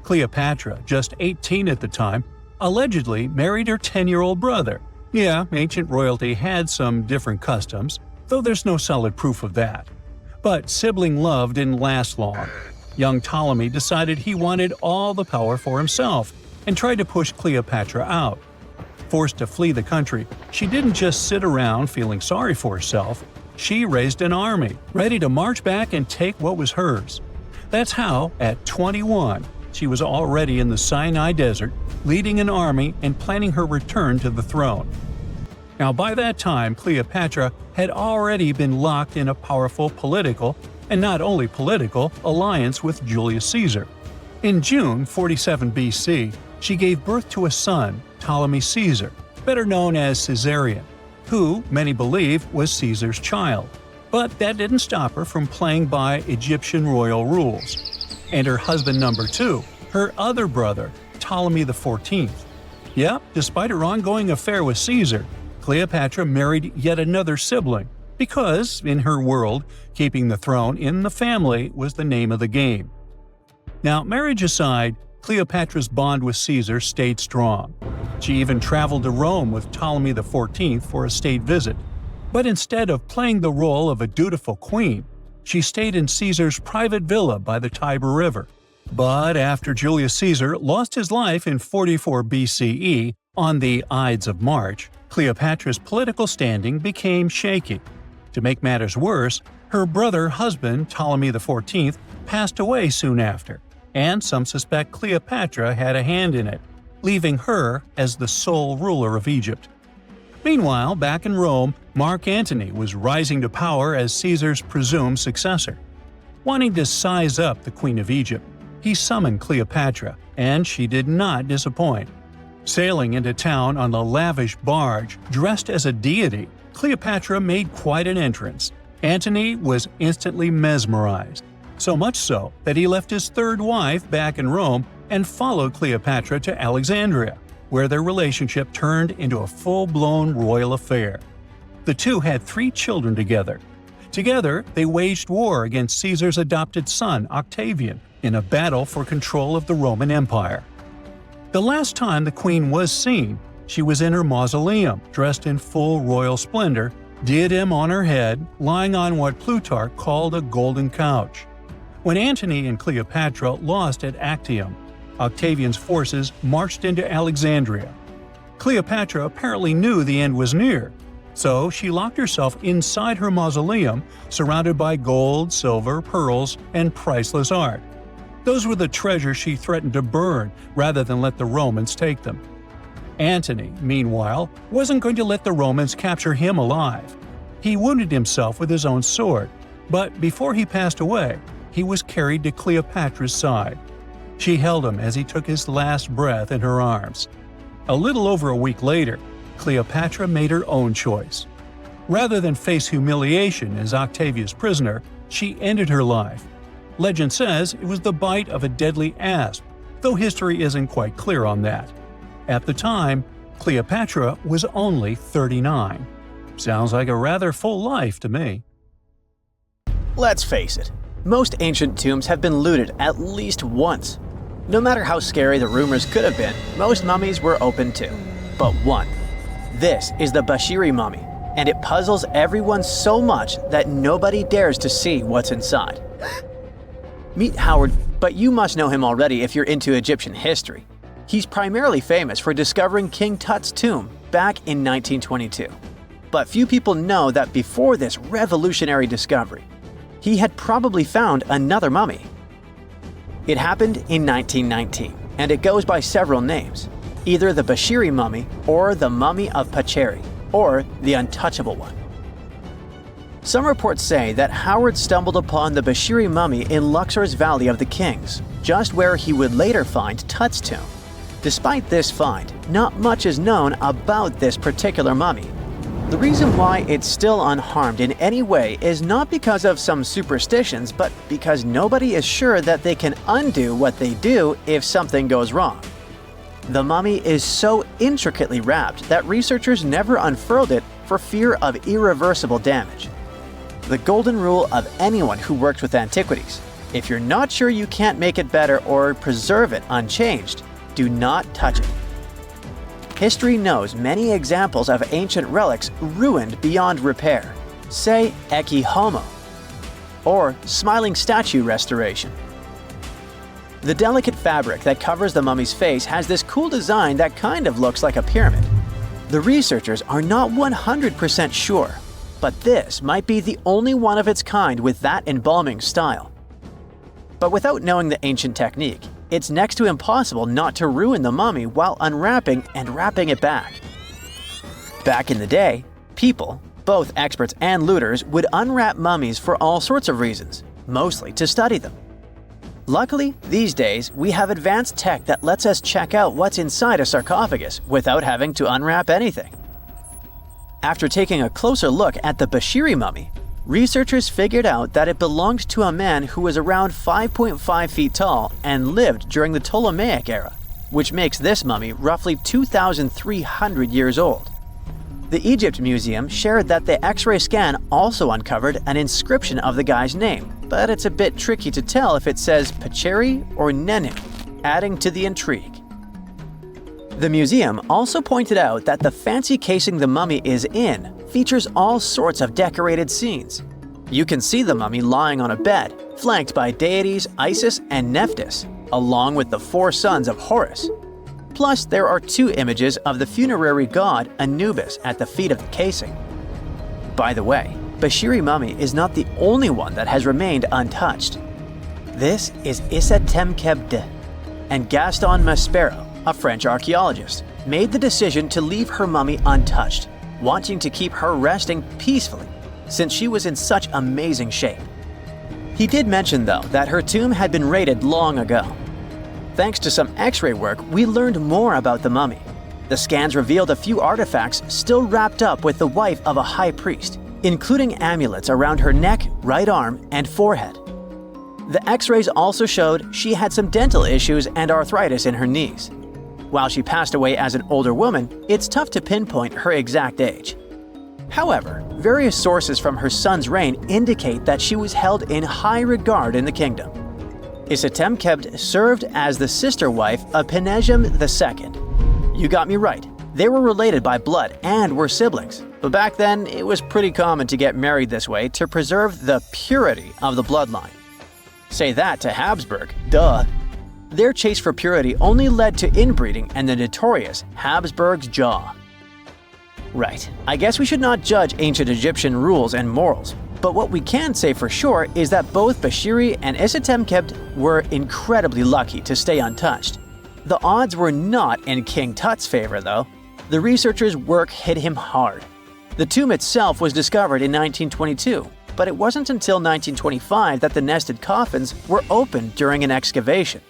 Cleopatra, just 18 at the time, allegedly married her 10-year-old brother. Yeah, ancient royalty had some different customs, though there's no solid proof of that. But sibling love didn't last long. Young Ptolemy decided he wanted all the power for himself and tried to push Cleopatra out. Forced to flee the country, she didn't just sit around feeling sorry for herself. She raised an army, ready to march back and take what was hers. That's how, at 21, she was already in the Sinai Desert, leading an army and planning her return to the throne. Now, by that time, Cleopatra had already been locked in a powerful political, and not only political, alliance with Julius Caesar. In June 47 BC, she gave birth to a son, Ptolemy Caesar, better known as Caesarion, who, many believe, was Caesar's child. But that didn't stop her from playing by Egyptian royal rules. And her husband number 2, her other brother, Ptolemy XIV. Yep, despite her ongoing affair with Caesar, Cleopatra married yet another sibling, because, in her world, keeping the throne in the family was the name of the game. Now, marriage aside, Cleopatra's bond with Caesar stayed strong. She even traveled to Rome with Ptolemy XIV for a state visit. But instead of playing the role of a dutiful queen, she stayed in Caesar's private villa by the Tiber River. But after Julius Caesar lost his life in 44 BCE on the Ides of March, Cleopatra's political standing became shaky. To make matters worse, her brother-husband Ptolemy XIV passed away soon after, and some suspect Cleopatra had a hand in it, leaving her as the sole ruler of Egypt. Meanwhile, back in Rome, Mark Antony was rising to power as Caesar's presumed successor. Wanting to size up the Queen of Egypt, he summoned Cleopatra, and she did not disappoint. Sailing into town on a lavish barge dressed as a deity, Cleopatra made quite an entrance. Antony was instantly mesmerized, so much so that he left his third wife back in Rome and followed Cleopatra to Alexandria, where their relationship turned into a full-blown royal affair. The two had 3 children together. Together, they waged war against Caesar's adopted son, Octavian, in a battle for control of the Roman Empire. The last time the queen was seen, she was in her mausoleum, dressed in full royal splendor, diadem on her head, lying on what Plutarch called a golden couch. When Antony and Cleopatra lost at Actium, Octavian's forces marched into Alexandria. Cleopatra apparently knew the end was near, so she locked herself inside her mausoleum, surrounded by gold, silver, pearls, and priceless art. Those were the treasures she threatened to burn rather than let the Romans take them. Antony, meanwhile, wasn't going to let the Romans capture him alive. He wounded himself with his own sword, but before he passed away, he was carried to Cleopatra's side. She held him as he took his last breath in her arms. A little over a week later, Cleopatra made her own choice. Rather than face humiliation as Octavia's prisoner, she ended her life. Legend says it was the bite of a deadly asp, though history isn't quite clear on that. At the time, Cleopatra was only 39. Sounds like a rather full life to me. Let's face it, most ancient tombs have been looted at least once. No matter how scary the rumors could have been, most mummies were open too. But one. This is the Bashiri mummy, and it puzzles everyone so much that nobody dares to see what's inside. Meet Howard, but you must know him already if you're into Egyptian history. He's primarily famous for discovering King Tut's tomb back in 1922. But few people know that before this revolutionary discovery, he had probably found another mummy. It happened in 1919, and it goes by several names, either the Bashiri mummy or the mummy of Pacheri, or the untouchable one. Some reports say that Howard stumbled upon the Bashiri mummy in Luxor's Valley of the Kings, just where he would later find Tut's tomb. Despite this find, not much is known about this particular mummy. The reason why it's still unharmed in any way is not because of some superstitions, but because nobody is sure that they can undo what they do if something goes wrong. The mummy is so intricately wrapped that researchers never unfurled it for fear of irreversible damage. The golden rule of anyone who worked with antiquities: if you're not sure you can't make it better or preserve it unchanged, do not touch it. History knows many examples of ancient relics ruined beyond repair, say Ecce Homo, or smiling statue restoration. The delicate fabric that covers the mummy's face has this cool design that kind of looks like a pyramid. The researchers are not 100% sure, but this might be the only one of its kind with that embalming style. But without knowing the ancient technique, it's next to impossible not to ruin the mummy while unwrapping and wrapping it back. Back in the day, people, both experts and looters, would unwrap mummies for all sorts of reasons, mostly to study them. Luckily, these days, we have advanced tech that lets us check out what's inside a sarcophagus without having to unwrap anything. After taking a closer look at the Bashiri mummy, researchers figured out that it belonged to a man who was around 5.5 feet tall and lived during the Ptolemaic era, which makes this mummy roughly 2,300 years old. The Egypt Museum shared that the X-ray scan also uncovered an inscription of the guy's name, but it's a bit tricky to tell if it says Pacheri or Nenu, adding to the intrigue. The museum also pointed out that the fancy casing the mummy is in features all sorts of decorated scenes. You can see the mummy lying on a bed, flanked by deities Isis and Nephthys, along with the 4 sons of Horus. Plus, there are 2 images of the funerary god Anubis at the feet of the casing. By the way, Bashiri mummy is not the only one that has remained untouched. This is Isetemkebde, and Gaston Maspero, a French archaeologist, made the decision to leave her mummy untouched, wanting to keep her resting peacefully since she was in such amazing shape. He did mention, though, that her tomb had been raided long ago. Thanks to some X-ray work, we learned more about the mummy. The scans revealed a few artifacts still wrapped up with the wife of a high priest, including amulets around her neck, right arm, and forehead. The X-rays also showed she had some dental issues and arthritis in her knees. While she passed away as an older woman, it's tough to pinpoint her exact age. However, various sources from her son's reign indicate that she was held in high regard in the kingdom. Isetemkebde served as the sister wife of Penejam II. You got me right, they were related by blood and were siblings, but back then it was pretty common to get married this way to preserve the purity of the bloodline. Say that to Habsburg, duh. Their chase for purity only led to inbreeding and the notorious Habsburg's jaw. Right, I guess we should not judge ancient Egyptian rules and morals, but what we can say for sure is that both Bashiri and Isetemkebde were incredibly lucky to stay untouched. The odds were not in King Tut's favor, though. The researchers' work hit him hard. The tomb itself was discovered in 1922, but it wasn't until 1925 that the nested coffins were opened during an excavation.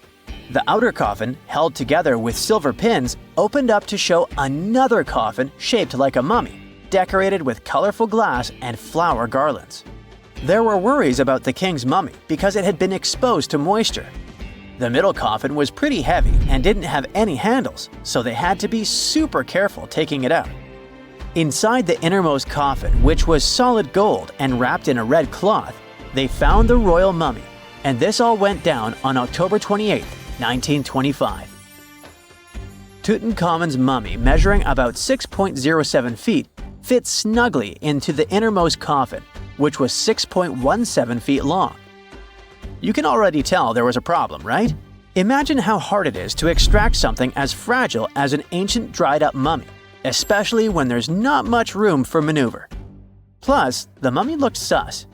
The outer coffin, held together with silver pins, opened up to show another coffin shaped like a mummy, decorated with colorful glass and flower garlands. There were worries about the king's mummy because it had been exposed to moisture. The middle coffin was pretty heavy and didn't have any handles, so they had to be super careful taking it out. Inside the innermost coffin, which was solid gold and wrapped in a red cloth, they found the royal mummy, and this all went down on October 28, 1925. Tutankhamun's mummy, measuring about 6.07 feet, fit snugly into the innermost coffin, which was 6.17 feet long. You can already tell there was a problem, right? Imagine how hard it is to extract something as fragile as an ancient dried-up mummy, especially when there's not much room for maneuver. Plus, the mummy looked sus.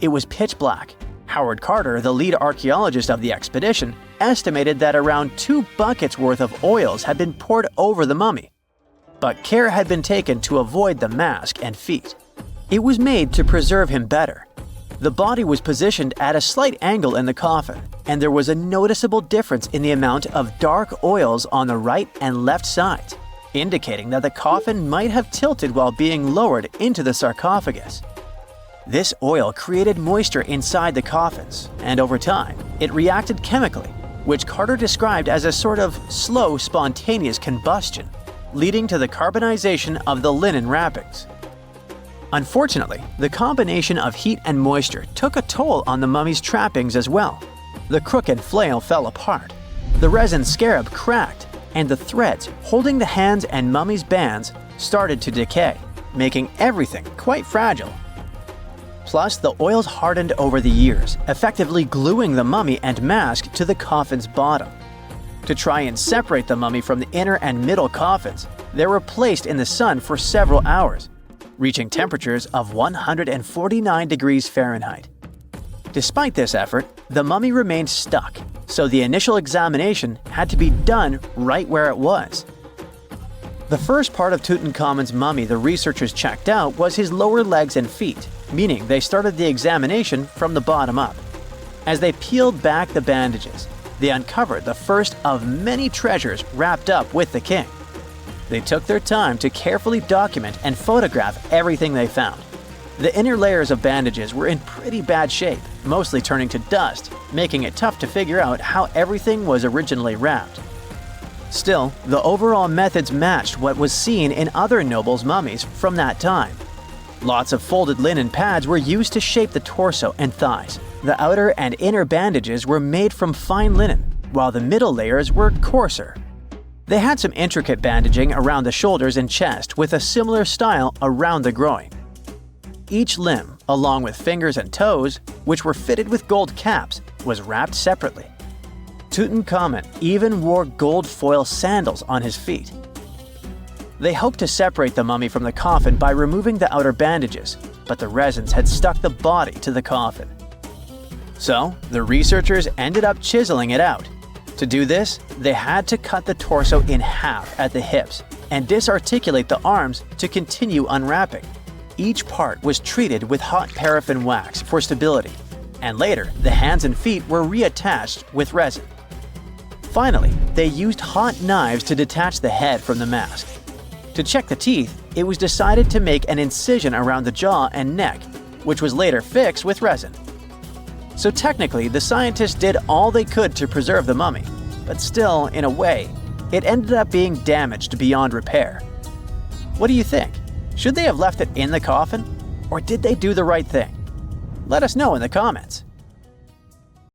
It was pitch black. Howard Carter, the lead archaeologist of the expedition, estimated that around 2 buckets worth of oils had been poured over the mummy. But care had been taken to avoid the mask and feet. It was made to preserve him better. The body was positioned at a slight angle in the coffin, and there was a noticeable difference in the amount of dark oils on the right and left sides, indicating that the coffin might have tilted while being lowered into the sarcophagus. This oil created moisture inside the coffins, and over time, it reacted chemically, which Carter described as a sort of slow, spontaneous combustion, leading to the carbonization of the linen wrappings. Unfortunately, the combination of heat and moisture took a toll on the mummy's trappings as well. The crooked flail fell apart, the resin scarab cracked, and the threads holding the hands and mummy's bands started to decay, making everything quite fragile. Plus, the oils hardened over the years, effectively gluing the mummy and mask to the coffin's bottom. To try and separate the mummy from the inner and middle coffins, they were placed in the sun for several hours, reaching temperatures of 149 degrees Fahrenheit. Despite this effort, the mummy remained stuck, so the initial examination had to be done right where it was. The first part of Tutankhamun's mummy the researchers checked out was his lower legs and feet, meaning they started the examination from the bottom up. As they peeled back the bandages, they uncovered the first of many treasures wrapped up with the king. They took their time to carefully document and photograph everything they found. The inner layers of bandages were in pretty bad shape, mostly turning to dust, making it tough to figure out how everything was originally wrapped. Still, the overall methods matched what was seen in other nobles' mummies from that time. Lots of folded linen pads were used to shape the torso and thighs. The outer and inner bandages were made from fine linen, while the middle layers were coarser. They had some intricate bandaging around the shoulders and chest with a similar style around the groin. Each limb, along with fingers and toes, which were fitted with gold caps, was wrapped separately. Tutankhamun even wore gold foil sandals on his feet. They hoped to separate the mummy from the coffin by removing the outer bandages, but the resins had stuck the body to the coffin. So, the researchers ended up chiseling it out. To do this, they had to cut the torso in half at the hips and disarticulate the arms to continue unwrapping. Each part was treated with hot paraffin wax for stability, and later the hands and feet were reattached with resin. Finally, they used hot knives to detach the head from the mask. To check the teeth, it was decided to make an incision around the jaw and neck, which was later fixed with resin. So technically, the scientists did all they could to preserve the mummy, but still, in a way, it ended up being damaged beyond repair. What do you think? Should they have left it in the coffin? Or did they do the right thing? Let us know in the comments.